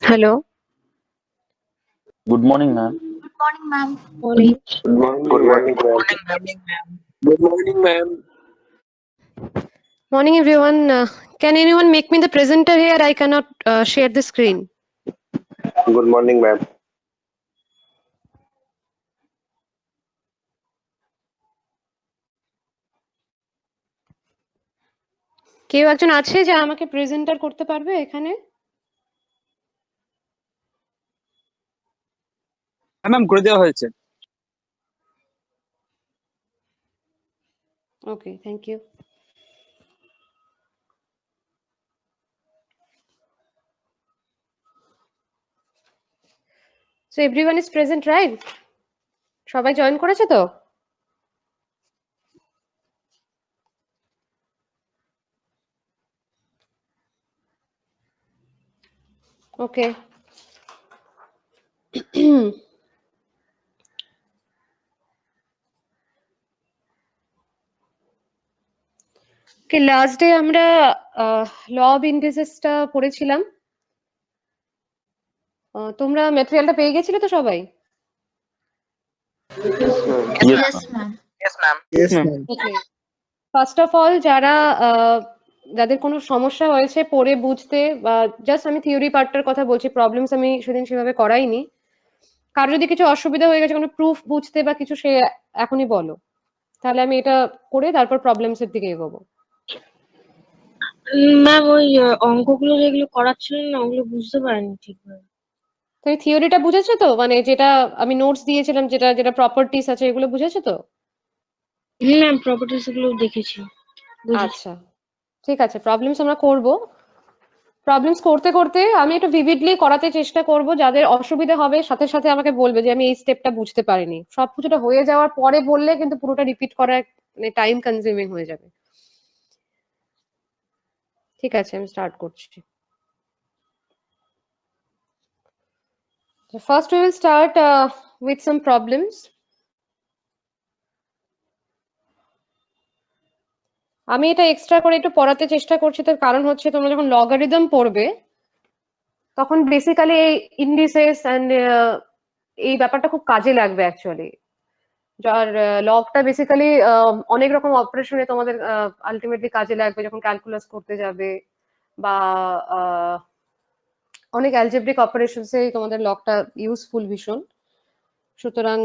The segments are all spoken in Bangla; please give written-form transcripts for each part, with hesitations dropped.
Hello. Good morning, ma'am. Good morning, ma'am. Morning. Good morning, ma'am. Good morning, ma'am. Morning, everyone. Can anyone make me the presenter here? I cannot share the screen. Good morning, ma'am. কেউ একজন আছে যে আমাকে প্রেজেন্টার করতে পারবে এখানে? ম্যাম করে দেওয়া হয়েছে। Okay, thank you. So everyone is present, right? সবাই জয়েন করেছে তো? Okay. Okay, last day আমরা law of indices টা পড়েছিলাম। তোমরা ম্যাটেরিয়ালটা পেয়ে গেছিলে তো সবাই? Yes, ma'am. Yes, ma'am. Okay. First of all, যাদের কোনো সমস্যা হয়েছে পড়ে বুঝতে বা জাস্ট আমি থিওরি পার্টটার কথা বলছি, প্রবলেমস আমি সেদিন সেভাবে করাইনি। কারো যদি কিছু অসুবিধা হয়ে গেছে কোনো প্রুফ বুঝতে বা কিছু, সে এখনই বলো, তাহলে আমি এটা করে তারপর প্রবলেমস এর দিকে এগোবো। ম্যাম ওই অঙ্কগুলো যেগুলো করাচ্ছিলেন না ওগুলো বুঝতে পারিনি ঠিকভাবে। তুমি থিওরিটা বুঝেছো তো? মানে যেটা আমি নোটস দিয়েছিলাম, যেটা যেটা প্রপার্টিস আছে, এগুলো বুঝেছো তো? ম্যাম প্রপার্টিস গুলো দেখেছি, বুঝেছি। আচ্ছা, ঠিক আছে, প্রবলেমস আমরা করব। প্রবলেমস করতে করতে আমি একটু ভিভিডলি করাতে চেষ্টা করব। যাদের অসুবিধা হবে সাথে সাথে আমাকে বলবে যে আমি এই স্টেপটা বুঝতে পারিনি। সব কিছুটা হয়ে যাওয়ার পরে বললে কিন্তু পুরোটা রিপিট করা মানে টাইম কনজিউমিং হয়ে যাবে। ঠিক আছে, আমি স্টার্ট করছি। First we will start with some problems. আমি এটা এক্সট্রা করে একটু পড়াতে চেষ্টা করছি, তার কারণ হচ্ছে তোমরা যখন লগারিদম পড়বে তখন বেসিক্যালি এই ইন্ডিসেস এন্ড এই ব্যাপারটা খুব কাজে লাগবে অ্যাকচুয়ালি। যার লগটা বেসিক্যালি অনেক রকম অপারেশনে তোমাদের আলটিমেটলি কাজে লাগবে যখন ক্যালকুলাস করতে যাবে, বা অনেক অ্যালজেব্রিক অপারেশনসে তোমাদের লগটা ইউজফুল ভীষণ। সুতরাং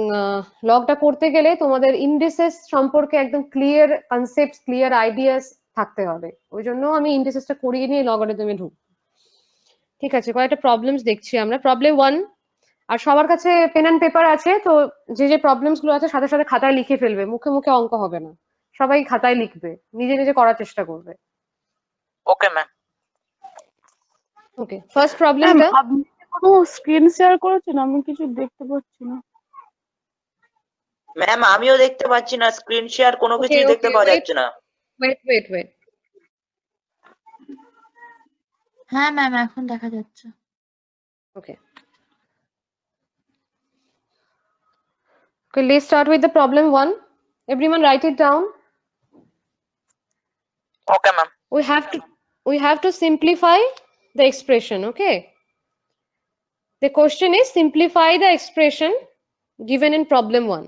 লগটা করতে গেলে তোমাদের ইন্ডিসেস সম্পর্কে একদম ক্লিয়ার কনসেপ্ট, ক্লিয়ার আইডিয়াস থাকতে হবে। ওই জন্য আমি ইন্ডিসেসটা করিয়ে নিয়ে লগারিদমে ঢুকবো। ঠিক আছে, কয়েকটা প্রবলেমস দেখছি আমরা। প্রবলেম 1, আর সবার কাছে পেন অ্যান্ড পেপার আছে তো যে যে প্রবলেমস গুলো আছে সাথে সাথে খাতায় লিখে ফেলবে, মুখে মুখে অঙ্ক হবে না, সবাই খাতায় লিখবে, নিজে নিজে করার চেষ্টা করবে। Okay ma'am. ওকে, ফার্স্ট প্রবলেমটা। আপনি কোনো স্ক্রিন শেয়ার করেছেন? আমি কিছু দেখতে পাচ্ছি না। ম্যাম আমিও দেখতে পাচ্ছি না, স্ক্রিন শেয়ার কোনো কিছুই দেখতে পাওয়া যাচ্ছে না। ওয়েট। হ্যাঁ ম্যাম, এখন দেখা যাচ্ছে। Okay. Okay, let's start with the problem 1. Everyone write it down. Okay ma'am. We have to simplify the expression, okay? The question is simplify the expression given in problem 1.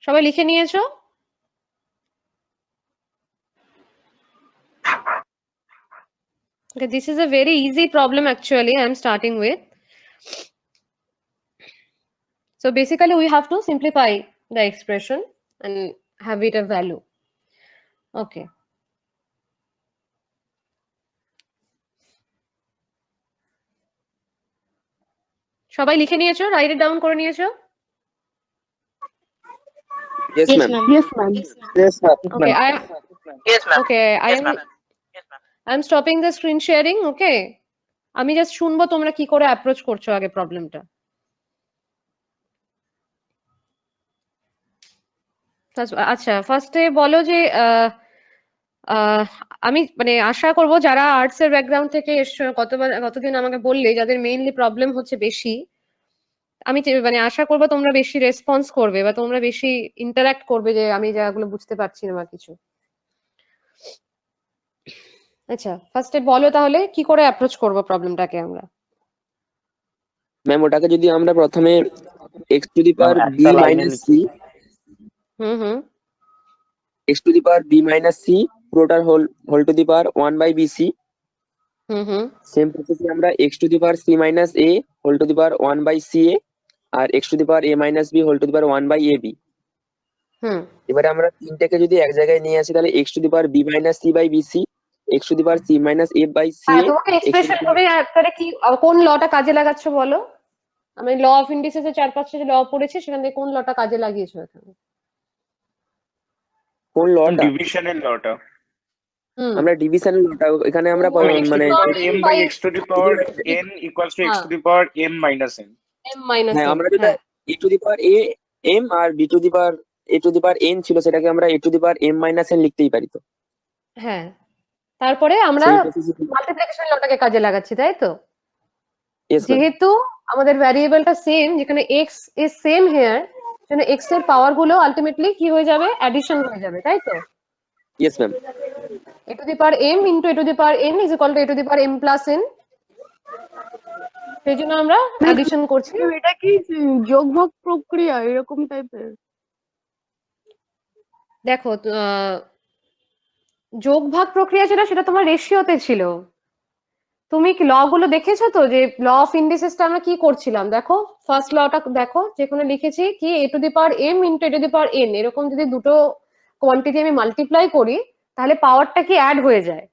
সবাই লিখে নিয়েছো? Okay, this is a very easy problem actually I am starting with. So basically we have to simplify the expression and have it a value. Okay. সবাই লিখে নিয়েছো? রাইট ইট ডাউন করে নিয়েছো? Yes, ma'am. Yes, ma'am. Yes, ma'am. Okay, yes ma'am. okay, I yes am ma'am. Yes ma'am. I'm stopping the screen sharing, okay? আমি জাস্ট শুনবো তোমরা কি করে অ্যাপ্রোচ করছো আগে প্রবলেমটা। আচ্ছা, ফার্স্টে বলো যে আমি মানে আশা করব যারা আর্টস এর ব্যাকগ্রাউন্ড থেকে এসছো, গতদিন আমাকে বললে যাদের মেইনলি প্রবলেম হচ্ছে বেশি, আমি মানে আশা করবো তোমরা বেশি রেসপন্স করবে বা তোমরা বেশি ইন্টারঅ্যাক্ট করবে যে আমি যাগুলো বুঝতে পারছি না বা কিছু। আচ্ছা, ফার্স্টে বলো তাহলে কি করে অ্যাপ্রোচ করবো প্রবলেমটাকে আমরা। ম্যাম ওটাকে যদি আমরা প্রথমে x to the power b একটা লাইনে মাইনাস c লিখি। Hmm x to the power b minus c পুরোটার whole to the power 1 by bc। Hmm same প্রসেসে আমরা x to the power c minus a whole to the power 1 by ca আর x to the power a minus b whole to the power 1 by ab। Hmm এবারে আমরা তিনটাকে যদি এক জায়গায় নিয়ে আসি তাহলে x to the power b minus c by bc, x to the power c minus a by ca, হ্যাঁ, তোমাকে এক্সপ্রেশন করে তাহলে কি কোন লটা কাজে লাগাচ্ছ বলো। আমি ল অফ ইন্ডিসেস এর 4-5টা যে ল পড়েছি সেখান থেকে কোন লটা কাজে লাগিয়েছো এখানে? কোন লটা? ডিভিশনের লটা। হুম আমরা ডিভিশনাল লটা এখানে আমরা মানে m by x to the power n equals to x to the power m minus n. m minus হ্যাঁ আমরা যেটা a to the power a m আর b to the power a to the power n ছিল সেটাকে আমরা a to the power m minus n লিখতেই পারি তো। হ্যাঁ, তারপরে আমরা Same process এ- মাল্টিপ্লিকেশন লটাকে কাজে লাগাচ্ছি, তাই তো? Yes, ma'am. যেহেতু আমাদের ভ্যারিয়েবলটা সেম, যেখানে x ইজ সেম হিয়ার, সেখানে x এর পাওয়ার গুলো আলটিমেটলি কি হয়ে যাবে, অ্যাডিশন হয়ে যাবে, তাই তো? Yes, ma'am. a to the power m into a to the power n is equal to a to the power m plus n। সেই জন্য আমরা অ্যাডিশন করছি। এটা কি যোগ ভাগ প্রক্রিয়া এরকম টাইপের? দেখো, যোগ ভাগ প্রক্রিয়া সেটা তোমার রেশিওতে ছিল। তুমি কি ল গুলো দেখেছো তো, যে ল অফ ইন্ডিসেসটা আমরা কি করছিলাম? দেখো ফার্স্ট লটা দেখো, যেখানে লিখেছি কি a to the power m into a to the power n, এরকম যদি দুটো কোয়ান্টিটি আমি মাল্টিপ্লাই করি তাহলে পাওয়ারটা কি অ্যাড হয়ে যায়,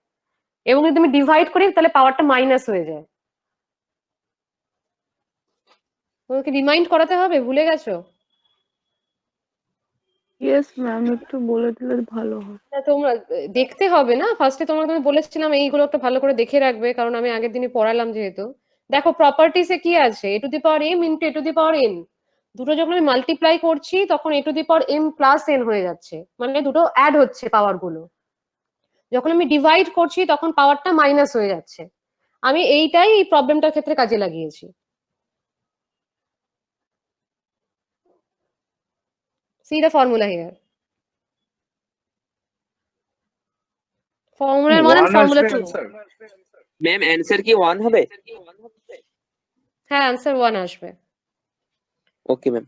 এবং যদি আমি ডিভাইড করি তাহলে পাওয়ারটা মাইনাস হয়ে যায়। তোমাকে রিমাইন্ড করাতে হবে, ভুলে গেছো? ইয়েস ম্যাম, একটু বলে দিলে ভালো হয়। না, তোমরা দেখতে হবে না, ফার্স্টে তোমাকে আমি বলেছিলাম এইগুলো একটু ভালো করে দেখে রাখবে, কারণ আমি আগের দিনই পড়ালাম যেহেতু। দেখো প্রপার্টিসে কি আছে, a to the power m into a to the power n, দুটো যখন আমি মাল্টিপ্লাই করছি তখন a to the power m plus n হয়ে যাচ্ছে, মানে দুটো অ্যাড হচ্ছে পাওয়ার গুলো। যখন আমি ডিভাইড করছি তখন পাওয়ারটা মাইনাস হয়ে যাচ্ছে। আমি এইটাই এই প্রবলেমটার ক্ষেত্রে কাজে লাগিয়েছি। See the formula here. Formula 1 and formula 2. Ma'am, answer কি 1 হবে? হ্যাঁ, আনসার 1 আসবে। Okay, ma'am.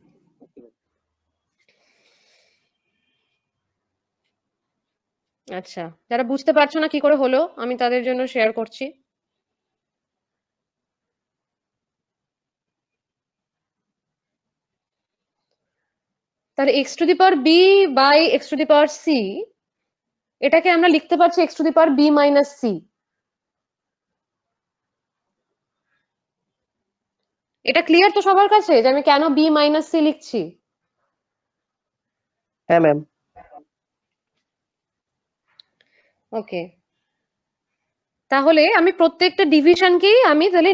আচ্ছা, যারা বুঝতে পারছো না কি করে হলো আমি তাদের জন্য শেয়ার করছি। তাহলে x to the power b by x to the power c, এটাকে আমরা লিখতে পারছি x to the power b minus c। এটা ক্লিয়ার তো সবার কাছে যে আমি কেন b মাইনাস c লিখছি? হ্যাঁ ম্যাম। ওকে, তাহলে আমি প্রত্যেকটা ডিভিশনকেই আমি তাহলে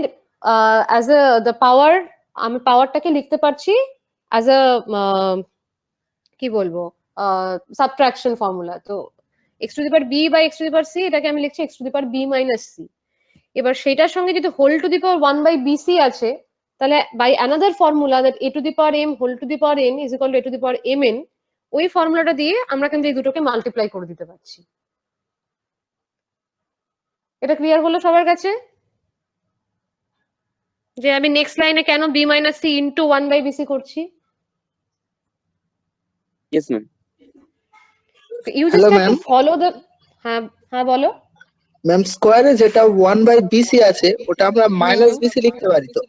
অ্যাজ আ দ্য পাওয়ার, আমি পাওয়ারটাকে লিখতে পারছি অ্যাজ আ কি বলবো, সাবট্রাকশন ফর্মুলা। তো x to the power b by x to the power c, এটাকে আমি লিখছি x to the power b minus c। এবার সেটার সঙ্গে যদি whole to the power 1 by bc আছে, তাহলে by another formula that a to the power m whole to the power n is equal to a to the power mn, ওই ফর্মুলাটা দিয়ে আমরা কিন্তু এই দুটোকে মাল্টিপ্লাই করে দিতে পারছি। এটা ক্লিয়ার হলো সবার কাছে যে আমি নেক্সট লাইনে কেন b minus c into 1 by bc করছি? Yes, ma'am. You Hello, just have to ma'am. Follow the, হ্যাঁ হ্যাঁ বলো। ম্যাম, স্কোয়ারে যেটা 1 বাই বিসি আছে ওটা আমরা মাইনাস বিসি লিখতে পারি তো?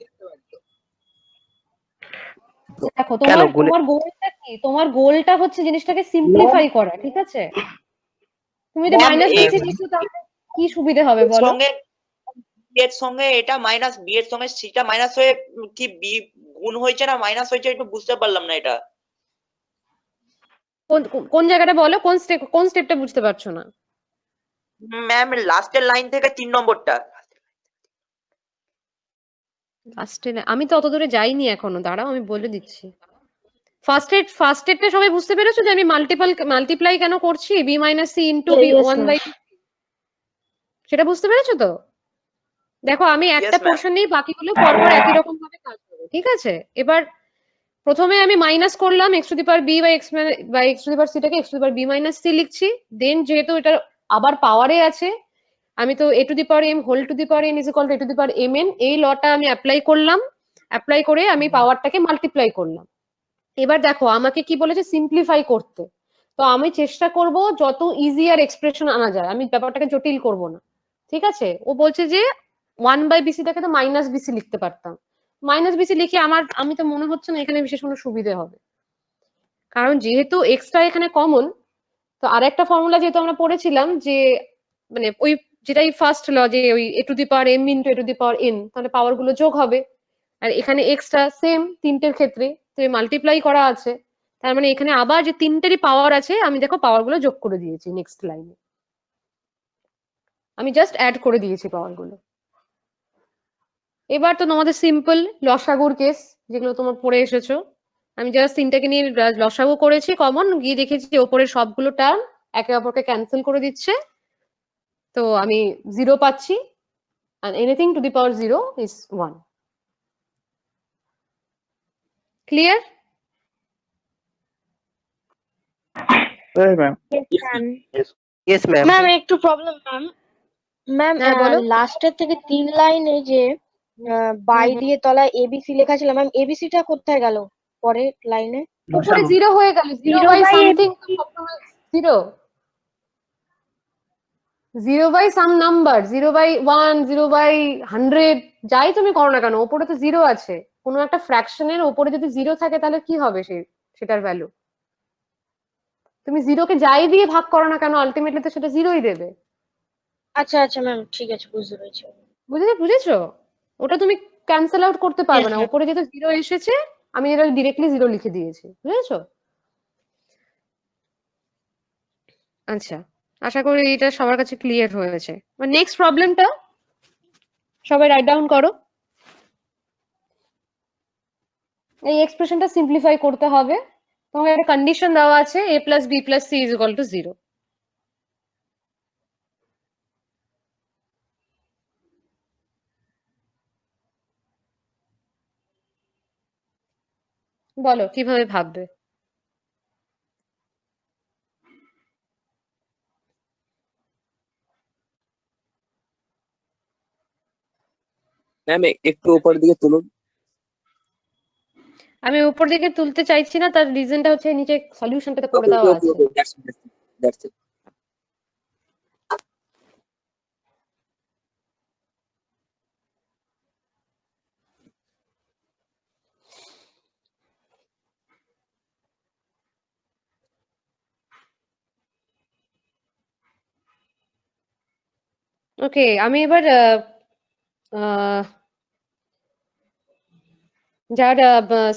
দেখো কেন তোমার গোলটা কি, তোমার গোলটা হচ্ছে জিনিসটাকে সিম্পলিফাই করা, ঠিক আছে? তুমি যদি Ma'am, মাইনাস এই- বিসি লিখো তাহলে কি সুবিধা হবে বলো? সঙ্গে b এর সঙ্গে এটা মাইনাস, b এর সঙ্গে c টা মাইনাস হয়ে কি b গুণ হয়েছে না মাইনাস হয়েছে একটু বুঝতে পারলাম না এটা। কোন জায়গাটা বলো, কোন স্টেপটা বুঝতে পারছো না? ম্যাম লাস্টের লাইন থেকে 3 নম্বরটা। লাস্টে আমি তো অত দূরে যাইনি এখনো, দাঁড়াও আমি বলে দিচ্ছি। ফার্স্ট স্টেপটা সবাই বুঝতে পেরেছো যে আমি মাল্টিপ্লাই কেন করছি b minus c into b Yes, 1 ma'am. By, সেটা বুঝতে পেরেছো তো? দেখো আমি একটা ma'am. পোর্শন নিয়ে বাকিগুলো পরপর একই রকম ভাবে কাজ করবে, ঠিক আছে? এবার প্রথমে আমি মাইনাস করলাম x to the power b by x to the power c টাকে x to the power b minus c লিখছি। দেন যেহেতু এটা আবার পাওয়ারে আছে, আমি তো a to the power m whole to the power n is equal to a to the power mn, এই লটা আমি অ্যাপ্লাই করলাম। অ্যাপ্লাই করে আমি পাওয়ারটাকে মাল্টিপ্লাই করলাম। এবার দেখো আমাকে কি বলেছে, সিম্পলিফাই করতে। তো আমি চেষ্টা করব যত ইজিয়ার এক্সপ্রেশন আনা যায়, আমি ব্যাপারটাকে জটিল করব না। ঠিক আছে? ও বলছে যে 1/bc টাকে তো মাইনাস বিসি লিখতে পারতাম। মাইনাস বিসি লিখে আমি তো মনে হচ্ছে না এখানে বিশেষ কোনো সুবিধে হবে, কারণ যেহেতু এক্সট্রা এখানে কমন। তো আরেকটা ফর্মুলা যেহেতু আমরা পড়েছিলাম যে মানে ওই যেটাই ফার্স্ট ল, যে ওই a to the power m into a to the power n, তাহলে পাওয়ার গুলো যোগ হবে। আর এখানে এক্সট্রা সেম তিনটের ক্ষেত্রে তো মাল্টিপ্লাই করা আছে, তার মানে এখানে আবার যে তিনটেরই পাওয়ার আছে, আমি দেখো পাওয়ার গুলো যোগ করে দিয়েছি নেক্সট লাইনে। আমি জাস্ট অ্যাড করে দিয়েছি পাওয়ার গুলো। এবার তো তোমাদের সিম্পল লসাগুর কেস, যেগুলো তোমরা পড়ে এসেছো, আমি জাস্ট তিনটাকে নিয়ে লসাগু করেছি কমন, গিয়ে দেখেছি যে ওপরের সবগুলো টার্ম একে অপরকে ক্যান্সেল করে দিচ্ছে। তো আমি 0 পাচ্ছি, and anything to the power 0 is 1. Clear? Ma'am yes ma'am. Ma'am একটু প্রবলেম ম্যাম। ম্যাম হ্যাঁ, বলো। লাস্টের থেকে 3 লাইনে যে বাই হুম। দিয়ে তলায় এবিসি লেখা ছিল ম্যাম, এবিসিটা কোথায় গেল পরের লাইনে? উপরে 0 হয়ে গেল, 0 Zero by by something, সবসময় 0 0 by some number, 0 by 1, 0 by 100, যাই তুমি করো না কেন, উপরে তো 0 আছে। কোনো একটা ফ্র্যাকশনের উপরে যদি 0 থাকে তাহলে কি হবে সেটার ভ্যালু? তুমি 0 কে যাই দিয়ে ভাগ করো না কেন, আলটিমেটলি তো সেটা 0ই দেবে। আচ্ছা আচ্ছা ম্যাম, ঠিক আছে, বুঝতে পেরেছি। বুঝেছো? ওটা তুমি ক্যান্সেল আউট করতে পারবে না, হ্যাঁ। উপরে যেহেতু 0 এসেছে, আমি এটা ডিরেক্টলি 0 লিখে দিয়েছি। বুঝেছো? আচ্ছা, আশা করি এটা সবার কাছে ক্লিয়ার হয়েছে। নেক্সট প্রবলেমটা সবাই রাইট ডাউন করো। এই এক্সপ্রেশনটা সিম্পলিফাই করতে হবে। তোমাকে একটা কন্ডিশন দেওয়া আছে, a plus b plus c is equal to 0। বলো কিভাবে ভাববে? ম্যাম একটু উপর দিকে তুলুন। আমি উপর দিকে তুলতে চাইছি না, তার রিজনটা হচ্ছে নিচে সলিউশনটাতে করে দেওয়া আছে। That's it. ওকে, আমি এবার যার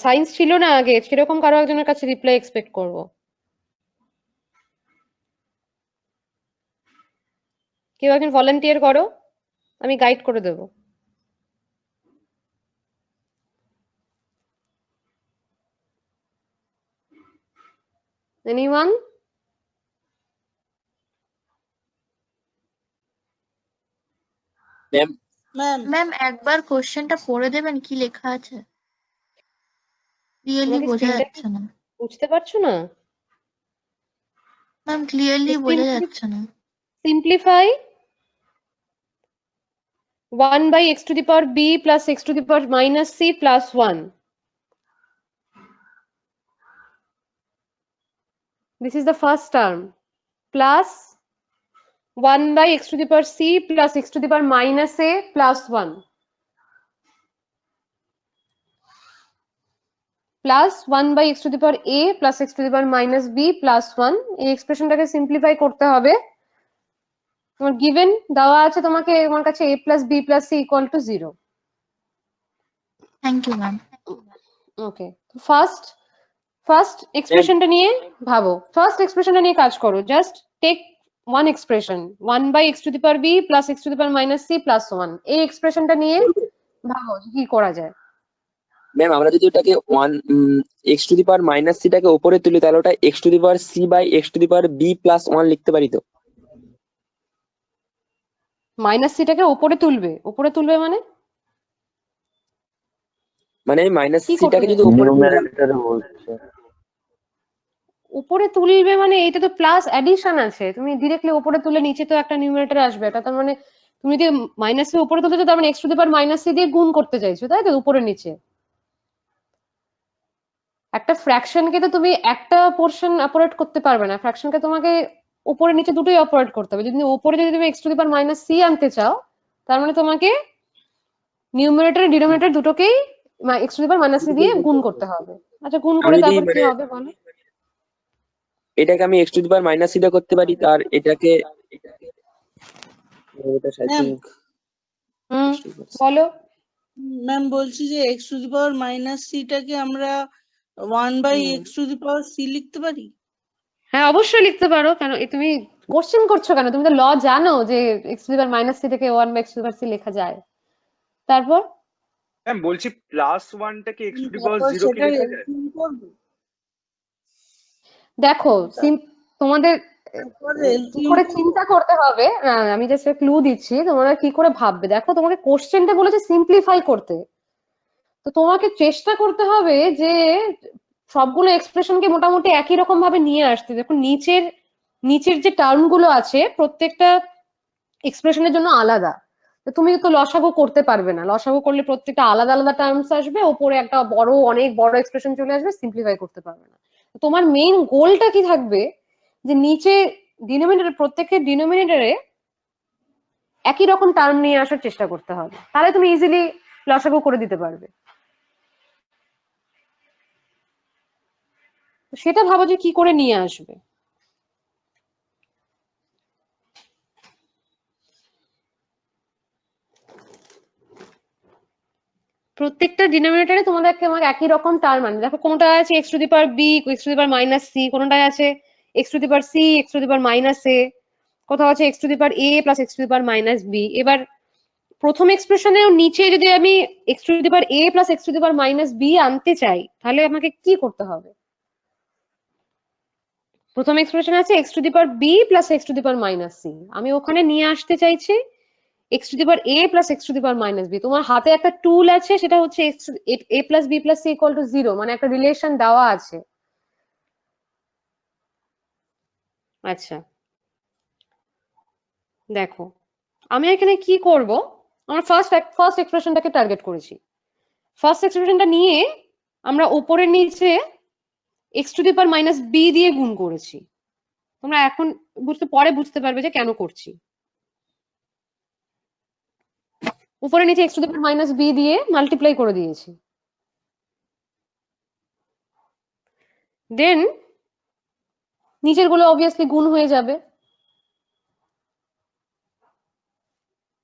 সায়েন্স ছিল না আগে, সেরকম কারো একজনের কাছে রিপ্লাই এক্সপেক্ট করব। কেউ একজন ভলান্টিয়ার করো, আমি গাইড করে দেবো। এনিওয়ান? ম্যাম ম্যাম একবার কোশ্চেনটা পড়ে দেবেন, কি লেখা আছে? ক্লিয়ারলি তোমাকে বোঝা স্ক্রিনটা যাচ্ছে না বুঝতে পারছো না? ম্যাম, ক্লিয়ারলি বোঝা যাচ্ছে না। Simplify 1 by x to the power b plus x to the power minus c plus 1. This is the first term. Plus 1 by x to the power c plus x to the power minus a plus 1. Plus 1 by x to the power a plus x to the power minus b plus 1. এই এক্সপ্রেশনটাকে সিম্পলিফাই করতে হবে। তোমার গিভেন দেওয়া আছে তোমাকে, তোমার কাছে a plus b plus c equal to 0. Thank you ma'am. Okay, first এক্সপ্রেশনটা নিয়ে ভাবো, ফার্স্ট এক্সপ্রেশনটা নিয়ে কাজ করো। Just take one expression, 1 by x to the power b plus x to the power minus c plus 1, এই এক্সপ্রেশনটা নিয়ে ভাবো কি করা যায়। ম্যাম আমরা যদি ওটাকে x to the power minus c টাকে উপরে তুলি, তাহলে ওটা x to the power c by x to the power b plus 1 লিখতে পারি তো? মাইনাস সিটাকে উপরে তুলবে মানে মানে মাইনাস কি সিটাকে করতে যদি চাইছো? উপরে তুলি, উপরে তুলবে মানে এটা তো প্লাস অ্যাডিশন আছে, তুমি ডিরেক্টলি উপরে তুলে নিচে তো একটা নিউমারেটর আসবে, এটা তার মানে তুমি যদি মাইনাস এর উপরে তুলছো তার মানে x to the power minus c দিয়ে গুণ করতে চাইছো, তাই তো, উপরে নিচে। একটা ফ্র্যাকশনকে তো তুমি একটা পোর্শন অপারেট করতে পারবে না, ফ্র্যাকশনকে তোমাকে উপরে নিচে দুটোই অপারেট করতে হবে। যদি উপরে যদি তুমি x to the power minus c আনতে চাও, তার মানে তোমাকে নিউমারেটর ডিনোমিনেটর দুটোকেই x to the power minus c দিয়ে গুণ করতে হবে। আচ্ছা, গুণ করে আমি যদি তারপর কি মানে হবে বলো? এটাকে আমি x to the power minus সিটা করতে পারি, আর এটাকে এটা I ম্যাম think হুম, বলো। ম্যাম বলছি যে x to the power minus সিটাকে আমরা 1/x to the power C লিখতে পারি? হ্যাঁ, অবশ্যই লিখতে পারো। কেন তুমি কোশ্চেন করছো কেন? তুমি তো ল জানো যে x to the power minus c থেকে 1/x to the power C লেখা যায়। তারপর ম্যাম বলছি +1টাকে x টু দি পাওয়ার তারপর 0 কি সেটা লেখা যায়? এলসিএম করবো, দেখো, তোমাদের তারপর কি এলসিএম করে করবো। চিন্তা করতে হবে, আমি জাস্ট ক্লু দিচ্ছি, তোমরা কি করে ভাববে। দেখো, তোমাকে কোশ্চেনটা বলেছে সিম্পলিফাই করতে, তো তোমাকে চেষ্টা করতে হবে যে সবগুলো এক্সপ্রেশনকে মোটামুটি একই রকম ভাবে নিয়ে আসতে। দেখো, নিচের যে টার্ম গুলো আছে প্রত্যেকটা এক্সপ্রেশনের জন্য আলাদা, তো তুমি তো লসাগু করতে পারবে না, লসাগু করলে প্রত্যেকটা আলাদা আলাদা টার্মস আসবে, ওপরে একটা অনেক বড় এক্সপ্রেশন চলে আসবে, সিম্পলিফাই করতে পারবে না। তোমার মেইন গোলটা কি থাকবে, যে নিচে ডিনোমিনেটর, প্রত্যেকের ডিনোমিনেটরে একই রকম টার্ম নিয়ে আসার চেষ্টা করতে হবে, তাহলে তুমি ইজিলি লসাগু করে দিতে পারবে। তো সেটা ভাবো যে কি করে নিয়ে আসবে। প্রত্যেকটা ডিনোমিনেটরে তোমাদেরকে আমাকে একই রকম টার্ম আনবে। দেখো, কোনটা আছে x to the power b, x to the power minus c, কোনটায় আছে x to the power c, x to the power minus a, কোথাও আছে x to the power a plus x to the power minus b. এবার প্রথম এক্সপ্রেশনের নিচে যদি আমি x to the power a plus x to the power minus b আনতে চাই, তাহলে আমাকে কি করতে হবে? প্রথম এক্সপ্রেশন আছে x to the power b plus x to the power minus c, আমি ওখানে নিয়ে আসতে চাইছি x to the power a plus x to the power minus b. তোমার হাতে একটা টুল আছে, সেটা হচ্ছে a plus b plus c equal to 0, মানে একটা রিলেশন দেওয়া আছে। আচ্ছা, দেখো, আমি এখানে কি করব, আমরা ফার্স্ট এক্সপ্রেশনটাকে টার্গেট করেছি। ফার্স্ট এক্সপ্রেশনটা নিয়ে আমরা উপরের নিচে x to the power minus b দিয়ে গুণ করেছি। তোমরা এখন পরে বুঝতে পারবে যে কেন করছি। উপরে নিচে x to the power minus b দিয়ে মাল্টিপ্লাই করে দিয়েছি। দেন নিচের গুলো অবভিয়াসলি গুণ হয়ে যাবে।